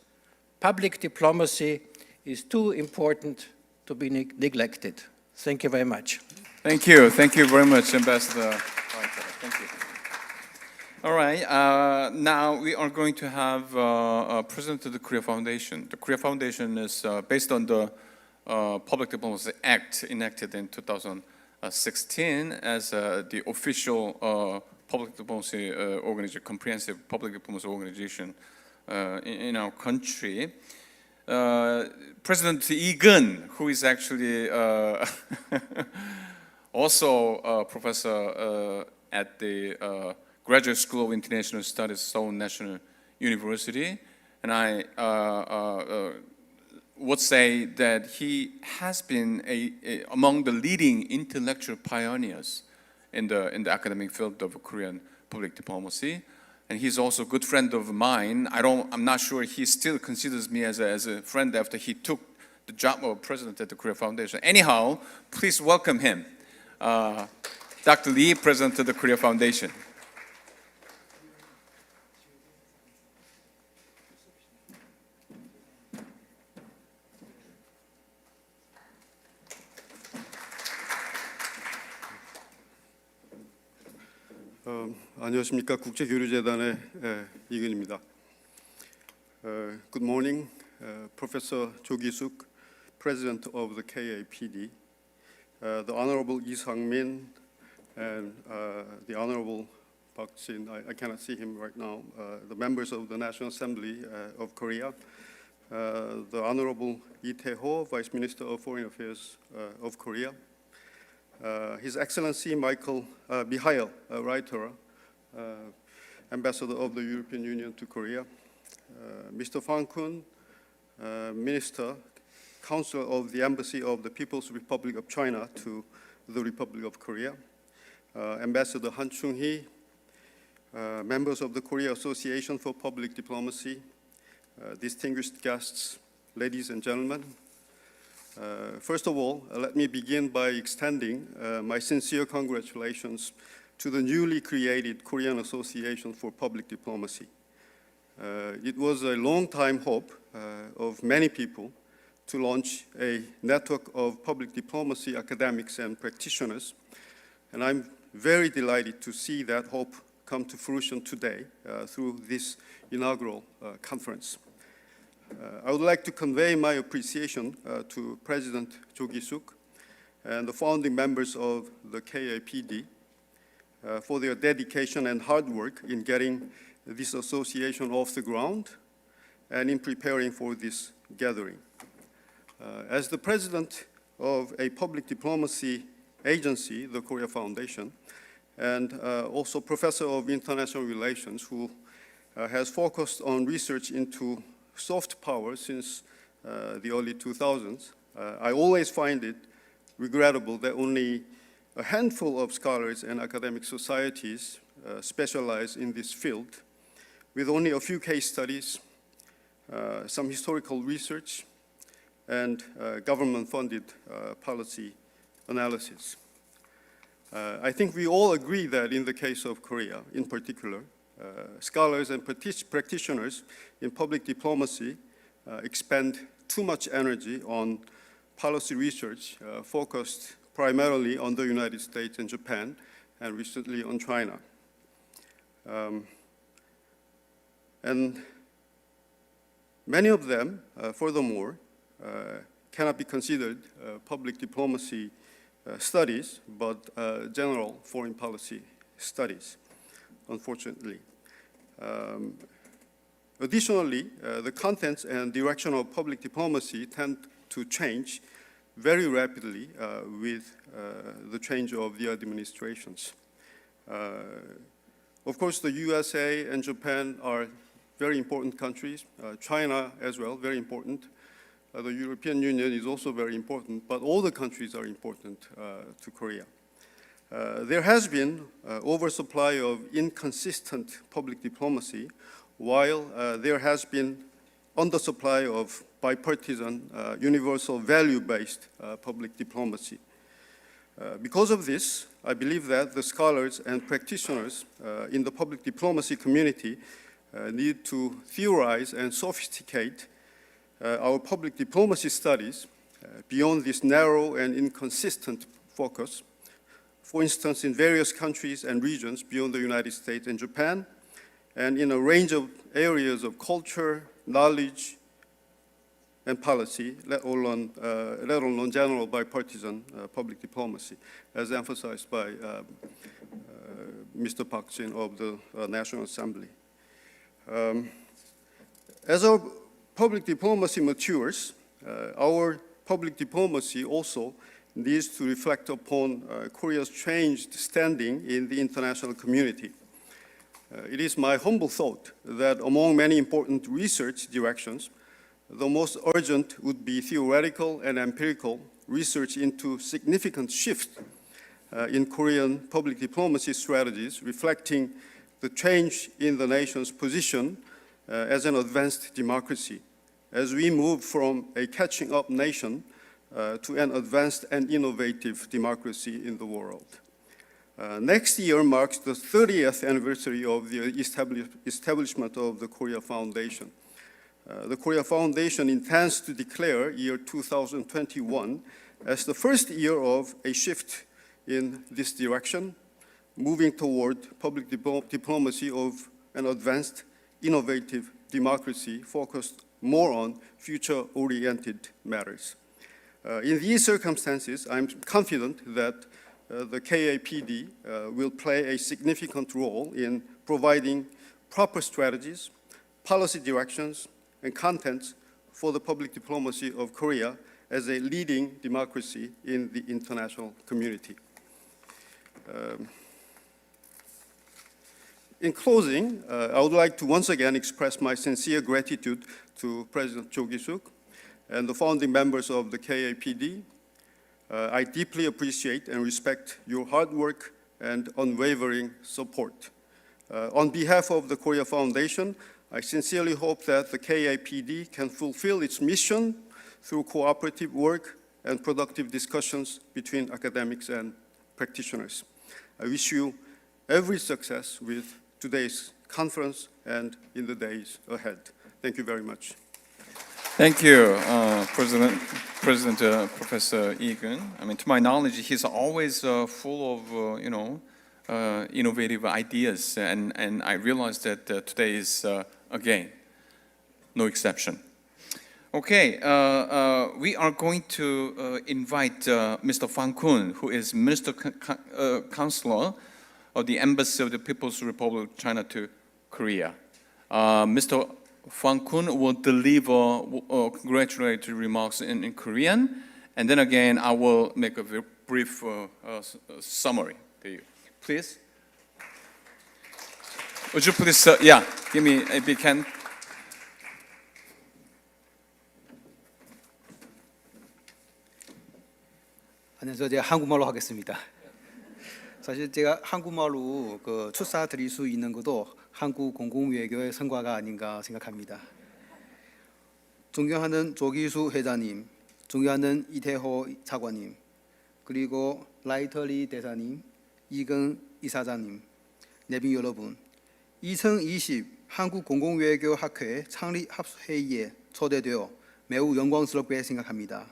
Public diplomacy is too important to be neglected. Thank you very much.
Thank you very much, Ambassador Reiterer. Thank you. All right, now we are going to have President of the Korea Foundation. The Korea Foundation is based on the Public Diplomacy Act enacted in 2016 as the official public diplomacy organization, comprehensive public diplomacy organization in our country. President Geun, who is actually also a professor at the Graduate School of International Studies, Seoul National University, and I would say that he has been among the leading intellectual pioneers in the academic field of Korean public diplomacy, and he's also a good friend of mine. I'm not sure he still considers me as a friend after he took the job of president at the Korea Foundation. Anyhow, please welcome him, Dr. Lee, president of the Korea Foundation.
안녕하십니까. 국제교류재단의 이근입니다. Good morning, Professor Kisuk, President of the KAPD, the Honorable Sangmin, and the Honorable Park Jin. I cannot see him right now. The members of the National Assembly of Korea, the Honorable Taeho, Vice Minister of Foreign Affairs of Korea, His Excellency Michael Reiterer, Ambassador of the European Union to Korea, Mr. Fang, Minister, Counsellor of the Embassy of the People's Republic of China to the Republic of Korea, Ambassador Choonghee, members of the Korea Association for Public Diplomacy, distinguished guests, ladies and gentlemen. First of all, let me begin by extending my sincere congratulations to the newly created Korean Association for Public Diplomacy. It was a long-time hope of many people to launch a network of public diplomacy academics and practitioners, and I'm very delighted to see that hope come to fruition today through this inaugural conference. I would like to convey my appreciation to President Kisuk and the founding members of the KAPD for their dedication and hard work in getting this association off the ground and in preparing for this gathering. As the president of a public diplomacy agency, the Korea Foundation, and also professor of international relations who has focused on research into soft power since the early 2000s, I always find it regrettable that only a handful of scholars and academic societies specialize in this field, with only a few case studies, some historical research, and government-funded policy analysis. I think we all agree that in the case of Korea, in particular, scholars and practitioners in public diplomacy expend too much energy on policy research focused primarily on the United States and Japan, and recently on China. And many of them, furthermore, cannot be considered public diplomacy studies, but general foreign policy studies, unfortunately. Additionally, the contents and direction of public diplomacy tend to change very rapidly with the change of the administrations. Of course, the USA and Japan are very important countries, China as well, very important. the European Union is also very important, but all the countries are important to Korea. There has been oversupply of inconsistent public diplomacy, while there has been undersupply of bipartisan, universal value-based public diplomacy. Because of this, I believe that the scholars and practitioners in the public diplomacy community need to theorize and sophisticate our public diplomacy studies beyond this narrow and inconsistent focus. For instance, in various countries and regions beyond the United States and Japan, and in a range of areas of culture, knowledge, and policy, let alone general bipartisan public diplomacy, as emphasized by Mr. Park Jin of the National Assembly. As our public diplomacy matures, our public diplomacy also needs to reflect upon Korea's changed standing in the international community. It is my humble thought that among many important research directions, the most urgent would be theoretical and empirical research into significant shift in Korean public diplomacy strategies, reflecting the change in the nation's position as an advanced democracy, as we move from a catching-up nation to an advanced and innovative democracy in the world. Next year marks the 30th anniversary of the establishment of the Korea Foundation. The Korea Foundation intends to declare year 2021 as the first year of a shift in this direction, moving toward public diplomacy of an advanced, innovative democracy focused more on future-oriented matters. In these circumstances, I'm confident that the KAPD will play a significant role in providing proper strategies, policy directions, and contents for the public diplomacy of Korea as a leading democracy in the international community. In closing, I would like to once again express my sincere gratitude to President Cho Ki-suk and the founding members of the KAPD. I deeply appreciate and respect your hard work and unwavering support. On behalf of the Korea Foundation, I sincerely hope that the KAPD can fulfill its mission through cooperative work and productive discussions between academics and practitioners. I wish you every success with today's conference and in the days ahead. Thank you very much.
Thank you, President Professor Lee Geun. I mean, to my knowledge, he's always full of innovative ideas, and I realized that today is again no exception. Okay, we are going to invite Mr. Fang, who is Minister Counsellor of the Embassy of the People's Republic of China to Korea. Mr. Fang will deliver congratulatory remarks in Korean, and then again I will make a very brief summary to you. Please. Would you please, give me a big hand.
안녕하세요. 제가 한국말로 하겠습니다. 사실 제가 한국말로 출사 드릴 수 있는 것도 한국 공공외교의 성과가 아닌가 생각합니다. 존경하는 조기수 회장님, 존경하는 이태호 차관님, 그리고 라이터리 대사님, 이근 이사장님, 내빈 여러분, 2020 한국공공외교학회 창립 합회의에 초대되어 매우 영광스럽게 생각합니다.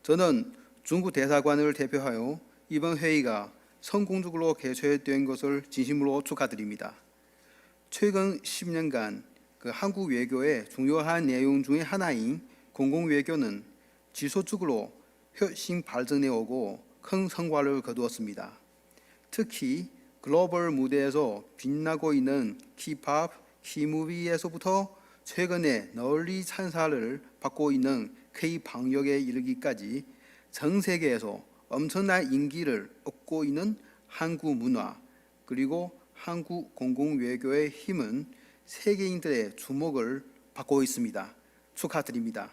저는 중국 대사관을 대표하여 이번 회의가 성공적으로 개최된 것을 진심으로 축하드립니다. 최근 10년간 한국 외교의 중요한 내용 중에 하나인 공공외교는 지속적으로 혁신 발전해 오고 큰 성과를 거두었습니다. 특히 글로벌 무대에서 빛나고 있는 K-pop, K-movie에서부터 최근에 널리 찬사를 받고 있는 K-방역에 이르기까지 전 세계에서 엄청난 인기를 얻고 있는 한국 문화 그리고 한국 공공외교의 힘은 세계인들의 주목을 받고 있습니다. 축하드립니다.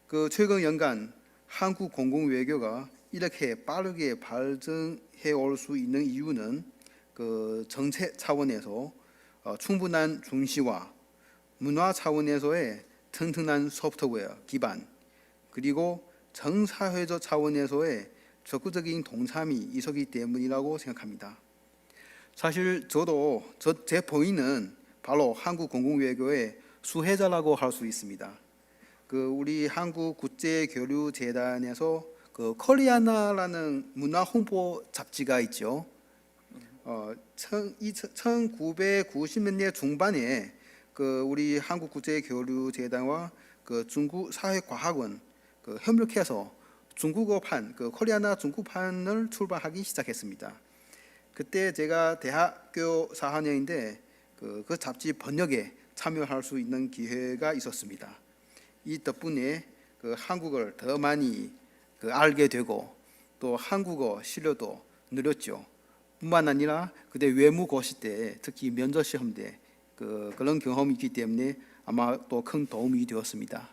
그 최근 연간 한국 공공외교가 이렇게 빠르게 발전해 올 수 있는 이유는 그 정책 차원에서 충분한 중시와 문화 차원에서의 튼튼한 소프트웨어 기반, 그리고 정사회적 차원에서의 적극적인 동참이 있었기 때문이라고 생각합니다. 사실 저도 제 본인은 바로 한국 공공외교의 수혜자라고 할 수 있습니다. 그 우리 한국 국제교류재단에서 그 코리아나라는 문화 홍보 잡지가 있죠. 1990년대 중반에 그 우리 한국 국제교류재단과 그 중국 사회과학원 그 협력해서 중국어판, 그 코리아나 중국판을 출版하기 시작했습니다. 그때 제가 대학교 4학년인데 그 잡지 번역에 참여할 수 있는 기회가 있었습니다. 이 덕분에 그 한국어를 더 많이 그 알게 되고 또 한국어 실력도 늘었죠. 뿐만 아니라 그때 외무고시 때 특히 면접 시험 때 그런 경험이 있기 때문에 아마 또 큰 도움이 되었습니다.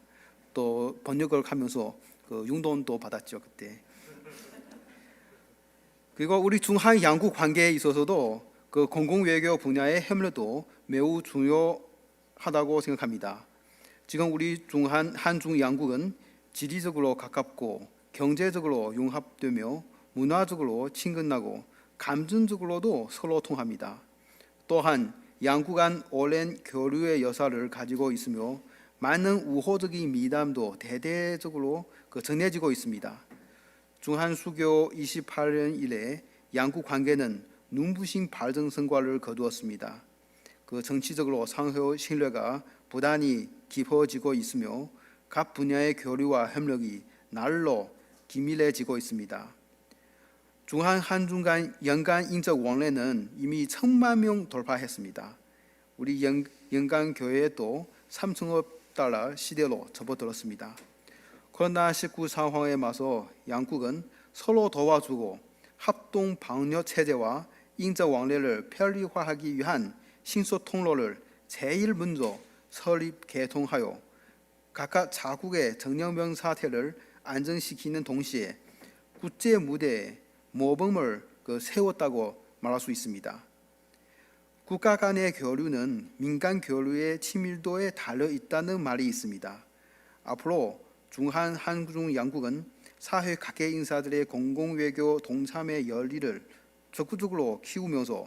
또 번역을 하면서 그 용돈도 받았죠 그때. 그리고 우리 중한 양국 관계에 있어서도 그 공공외교 분야의 협력도 매우 중요하다고 생각합니다. 지금 우리 중한 한중 양국은 지리적으로 가깝고 경제적으로 융합되며 문화적으로 친근하고 감정적으로도 서로 통합니다. 또한 양국 간 오랜 교류의 역사를 가지고 있으며 많은 우호적인 미담도 대대적으로 전해지고 있습니다. 중한 수교 28년 이래 양국 관계는 눈부신 발전 성과를 거두었습니다. 그 정치적으로 상호 신뢰가 부단히 깊어지고 있으며 각 분야의 교류와 협력이 날로 긴밀해지고 있습니다. 중한 한중 간 연간 인적 왕래는 이미 1,000만 명 돌파했습니다. 우리 연간 교회도 3천억 달러 시대로 접어들었습니다. 코로나19 상황에 맞서 양국은 서로 도와주고 합동 방역 체제와 인적 왕래를 편리화하기 위한 신소 통로를 제일 먼저 설립 개통하여 각각 자국의 정령병 사태를 안정시키는 동시에 국제 무대에 모범을 세웠다고 말할 수 있습니다. 국가 간의 교류는 민간 교류의 친밀도에 달려 있다는 말이 있습니다. 앞으로 중한 한중 양국은 사회 각계 인사들의 공공외교 동참의 열의를 적극적으로 키우면서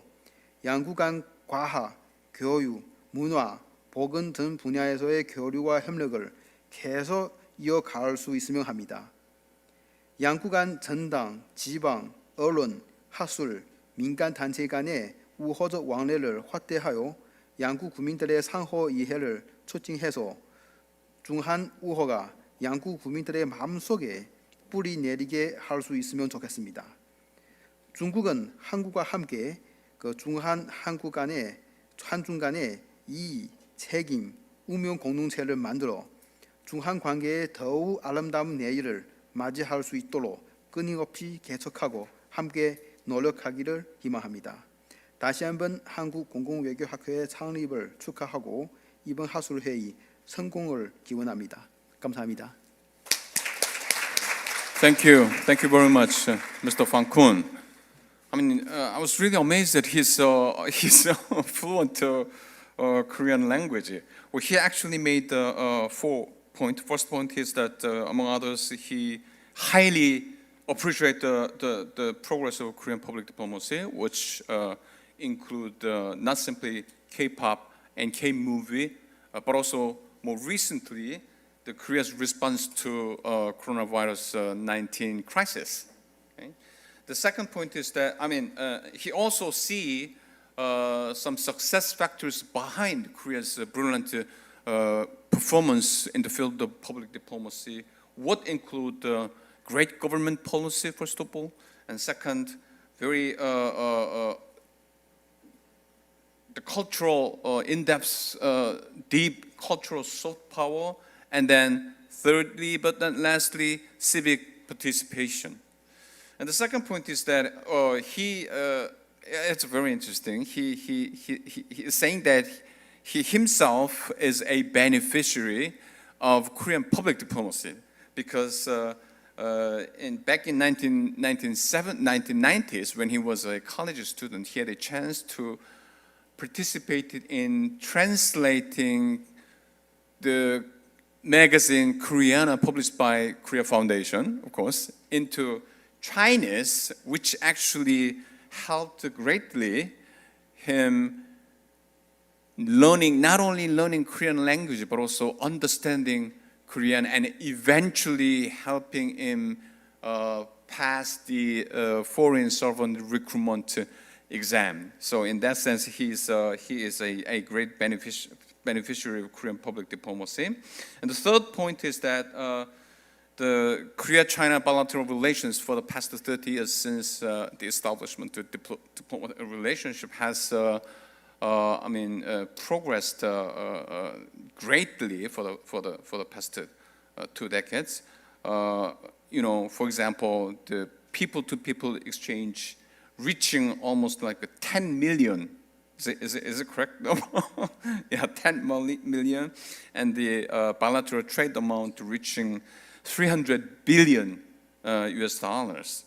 양국 간 과학, 교육, 문화, 보건 등 분야에서의 교류와 협력을 계속 이어갈 수 있으면 합니다. 양국 간 정당, 지방, 언론, 학술, 민간단체 간의 우호적 왕래를 확대하여 양국 국민들의 상호 이해를 촉진해서 중한 우호가 양국 국민들의 마음속에 뿌리 내리게 할 수 있으면 좋겠습니다. 중국은 한국과 함께 중한 한국 간의 한중 간의 이의, 책임, 운명 공동체를 만들어 중한 관계의 더욱 아름다운 내일을 맞이할 수 있도록 끊임없이 개척하고 함께 노력하기를 희망합니다. 다시 한번 한국 공공외교학회의 창립을 축하하고 이번 하술회의 성공을 기원합니다. 감사합니다.
Thank you very much, Mr. Fang. I mean, I was really amazed that he's fluent Korean language. Well, he actually made 4 points. First point is that, among others, he highly appreciates the progress of Korean public diplomacy, which include not simply K-pop and K-movie, but also more recently, the Korea's response to coronavirus-19 crisis. Okay? The second point is that, I mean, he also see some success factors behind Korea's brilliant performance in the field of public diplomacy. What include great government policy, first of all, and second, very the cultural in-depth, deep cultural soft power, and then thirdly, but not lastly, civic participation. And the second point is that it's very interesting. He is saying that he himself is a beneficiary of Korean public diplomacy. because back in 1990s, when he was a college student, he had a chance to participate in translating the magazine Koreana, published by Korea Foundation, of course, into Chinese, which actually helped greatly him learning, not only learning Korean language, but also understanding Korean, and eventually helping him pass the foreign servant recruitment exam. So in that sense, he is a great beneficiary of Korean public diplomacy. And the third point is that the Korea-China bilateral relations for the past 30 years since the establishment of the diplomatic relationship has progressed greatly for the past 2 decades. You know, for example, the people-to-people exchange reaching almost like 10 million. Is it correct? Yeah, 10 million, and the bilateral trade amount reaching 300 billion US dollars.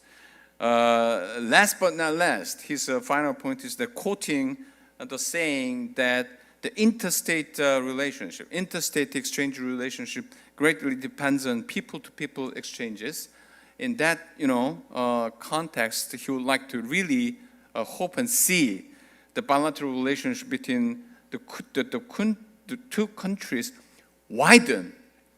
Last but not least, his final point is that quoting the saying that the interstate relationship, interstate exchange relationship greatly depends on people-to-people exchanges. In that, context, he would like to really hope and see the bilateral relationship between the two countries widen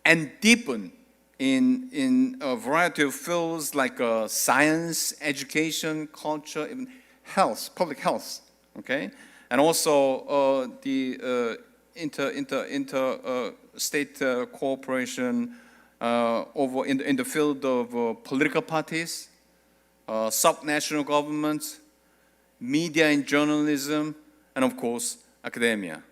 and deepen in a variety of fields like science, education, culture, even health, public health. Okay. And also the inter-state cooperation over in the field of political parties, subnational governments, media and journalism, and of course, academia.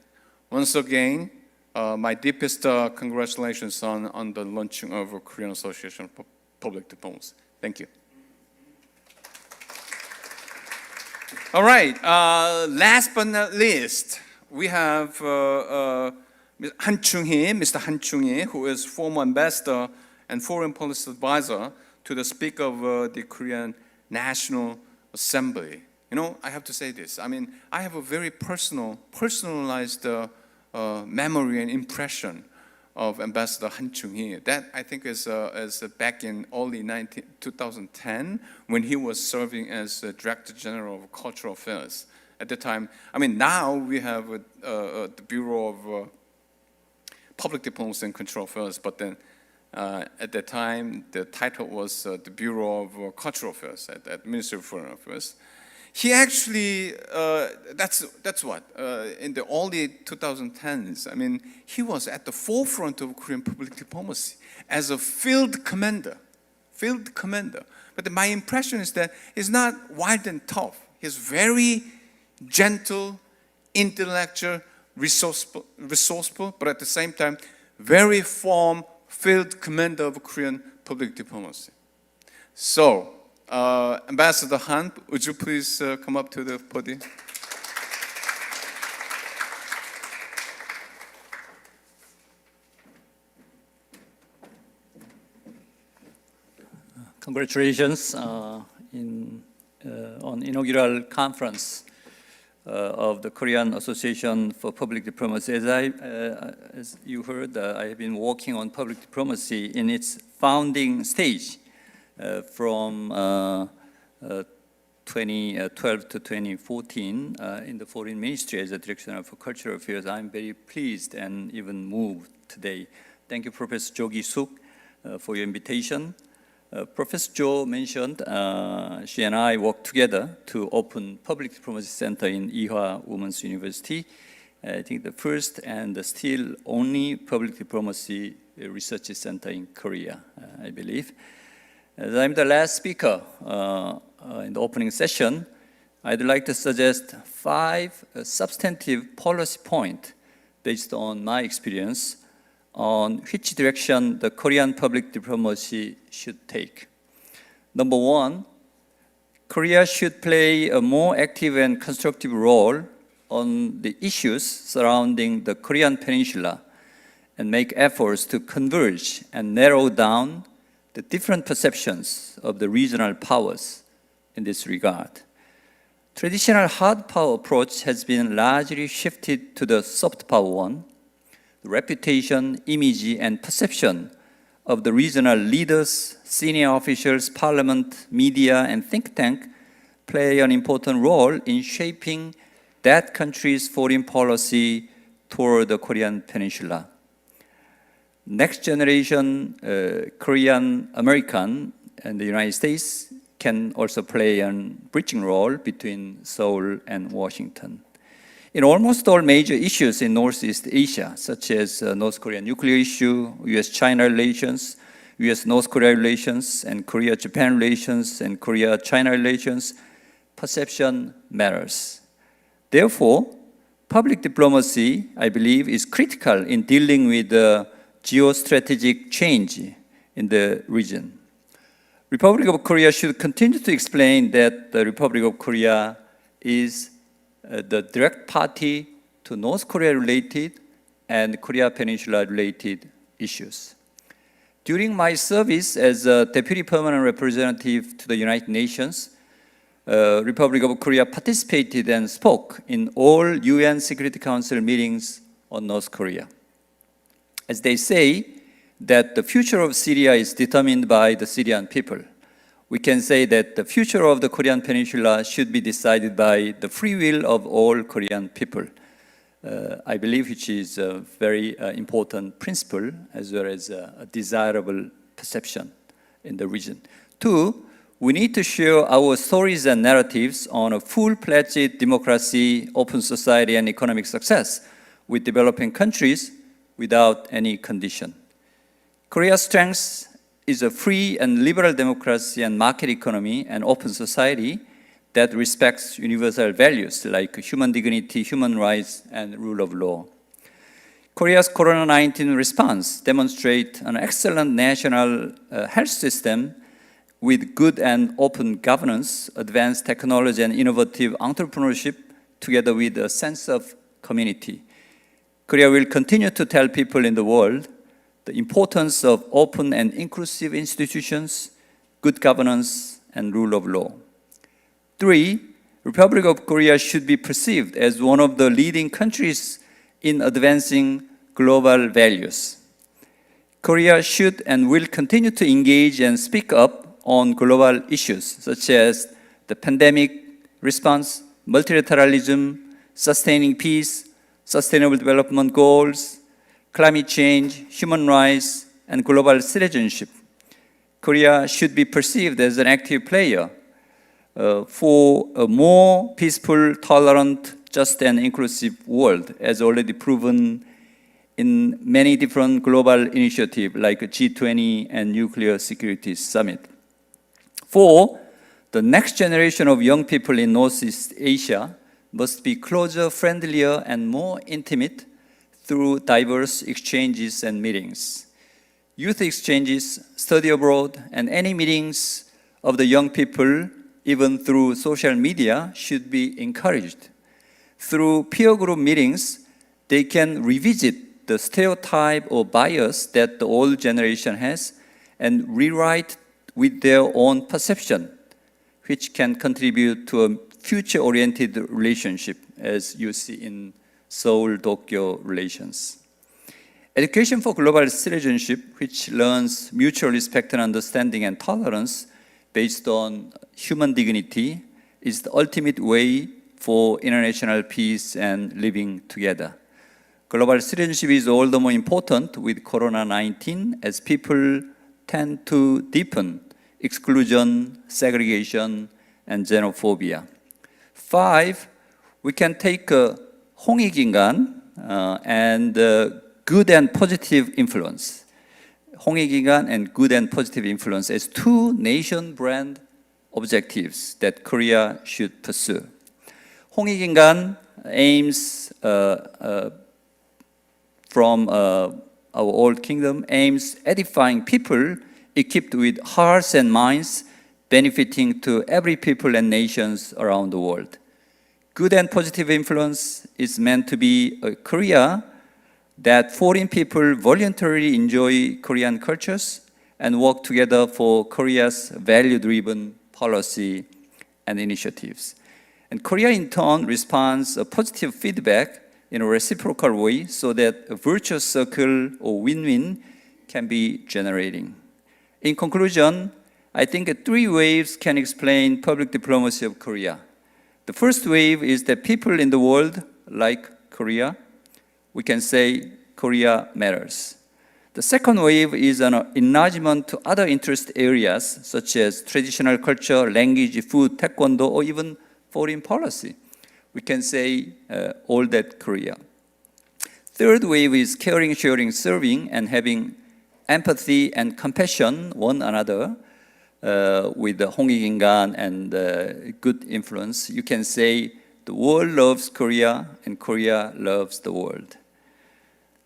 Once again, my deepest congratulations on the launching of a Korean Association for Public Diplomacy. Thank you. All right, last but not least, we have Mr. Han Choonghee, who is former ambassador and foreign policy advisor to the Speaker of the Korean National Assembly. You know, I have to say this. I mean, I have a very personalized memory and impression of Ambassador Han Choonghee. That I think is back in early 2010 when he was serving as Director General of Cultural Affairs. At the time, I mean, now we have the Bureau of Public Diplomacy and Cultural Affairs, but then at that time the title was the Bureau of Cultural Affairs at Ministry of Foreign Affairs. He actually, that's what, in the early 2010s, I mean, he was at the forefront of Korean public diplomacy as a field commander. But my impression is that he's not wild and tough. He's very gentle, intellectual, resourceful, but at the same time, very firm field commander of Korean public diplomacy. So, Ambassador Han, would you please come up to the podium?
Congratulations on inaugural conference of the Korean Association for Public Diplomacy. As you heard, I have been working on public diplomacy in its founding stage. From 2012 to 2014 in the Foreign Ministry as a Director for Cultural Affairs. I'm very pleased and even moved today. Thank you, Professor Kisuk, for your invitation. Professor Jo mentioned she and I worked together to open Public Diplomacy Center in Ewha Women's University. I think the first and the still only public diplomacy research center in Korea, I believe. As I'm the last speaker in the opening session, I'd like to suggest 5 substantive policy points based on my experience on which direction the Korean public diplomacy should take. Number 1, Korea should play a more active and constructive role on the issues surrounding the Korean Peninsula and make efforts to converge and narrow down the different perceptions of the regional powers in this regard. Traditional hard power approach has been largely shifted to the soft power one. The reputation, image, and perception of the regional leaders, senior officials, parliament, media, and think tank play an important role in shaping that country's foreign policy toward the Korean Peninsula. Next generation Korean American and the United States can also play a bridging role between Seoul and Washington. In almost all major issues in Northeast Asia, such as North Korean nuclear issue, US-China relations, US-North Korea relations, and Korea-Japan relations, and Korea-China relations, perception matters. Therefore, public diplomacy, I believe, is critical in dealing with the geostrategic change in the region. Republic of Korea should continue to explain that the Republic of Korea is the direct party to North Korea related and Korea Peninsula related issues. During my service as a Deputy Permanent Representative to the United Nations, Republic of Korea participated and spoke in all UN Security Council meetings on North Korea. As they say that the future of Syria is determined by the Syrian people, we can say that the future of the Korean Peninsula should be decided by the free will of all Korean people. I believe which is a very important principle as well as a desirable perception in the region. Two, we need to share our stories and narratives on a full-fledged democracy, open society, and economic success with developing countries without any condition. Korea's strength is a free and liberal democracy and market economy and open society that respects universal values like human dignity, human rights, and rule of law. Korea's Corona-19 response demonstrates an excellent national health system with good and open governance, advanced technology, and innovative entrepreneurship, together with a sense of community. Korea will continue to tell people in the world the importance of open and inclusive institutions, good governance, and rule of law. Three, Republic of Korea should be perceived as one of the leading countries in advancing global values. Korea should and will continue to engage and speak up on global issues such as the pandemic response, multilateralism, sustaining peace, sustainable development goals, climate change, human rights, and global citizenship. Korea should be perceived as an active player for a more peaceful, tolerant, just, and inclusive world, as already proven in many different global initiatives like G20 and Nuclear Security Summit. Four, the next generation of young people in Northeast Asia must be closer, friendlier, and more intimate through diverse exchanges and meetings. Youth exchanges, study abroad, and any meetings of the young people, even through social media, should be encouraged. Through peer group meetings, they can revisit the stereotype or bias that the old generation has and rewrite with their own perception, which can contribute to a future-oriented relationship, as you see in Seoul-Tokyo relations. Education for global citizenship, which learns mutual respect and understanding and tolerance based on human dignity, is the ultimate way for international peace and living together. Global citizenship is all the more important with Corona-19 as people tend to deepen exclusion, segregation, and xenophobia. Five, we can take 홍익인간 and good and positive influence. 홍익인간 and good and positive influence as two nation brand objectives that Korea should pursue. 홍익인간 aims from our old kingdom, aims edifying people equipped with hearts and minds benefiting to every people and nations around the world. Good and positive influence is meant to be a Korea that foreign people voluntarily enjoy Korean cultures and work together for Korea's value-driven policy and initiatives. And Korea in turn responds a positive feedback in a reciprocal way so that a virtuous circle or win-win can be generating. In conclusion, I think 3 waves can explain public diplomacy of Korea. The first wave is that people in the world like Korea. We can say Korea matters. The second wave is an enlargement to other interest areas such as traditional culture, language, food, taekwondo, or even foreign policy. We can say all that Korea. Third wave is caring, sharing, serving, and having empathy and compassion one another with the 홍익인간 and good influence. You can say the world loves Korea and Korea loves the world.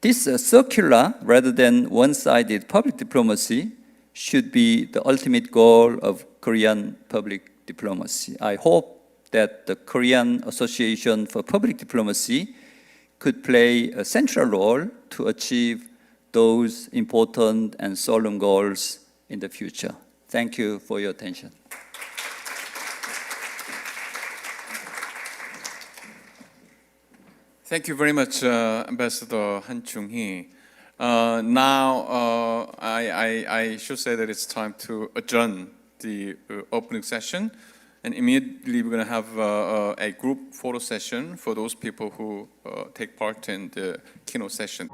This circular rather than one-sided public diplomacy should be the ultimate goal of Korean public diplomacy. I hope that the Korean Association for Public Diplomacy could play a central role to achieve those important and solemn goals in the future. Thank you for your attention.
Thank you very much, Ambassador Han Choonghee. Now, I should say that it's time to adjourn the opening session, and immediately we're going to have a group photo session for those people who take part in the keynote session.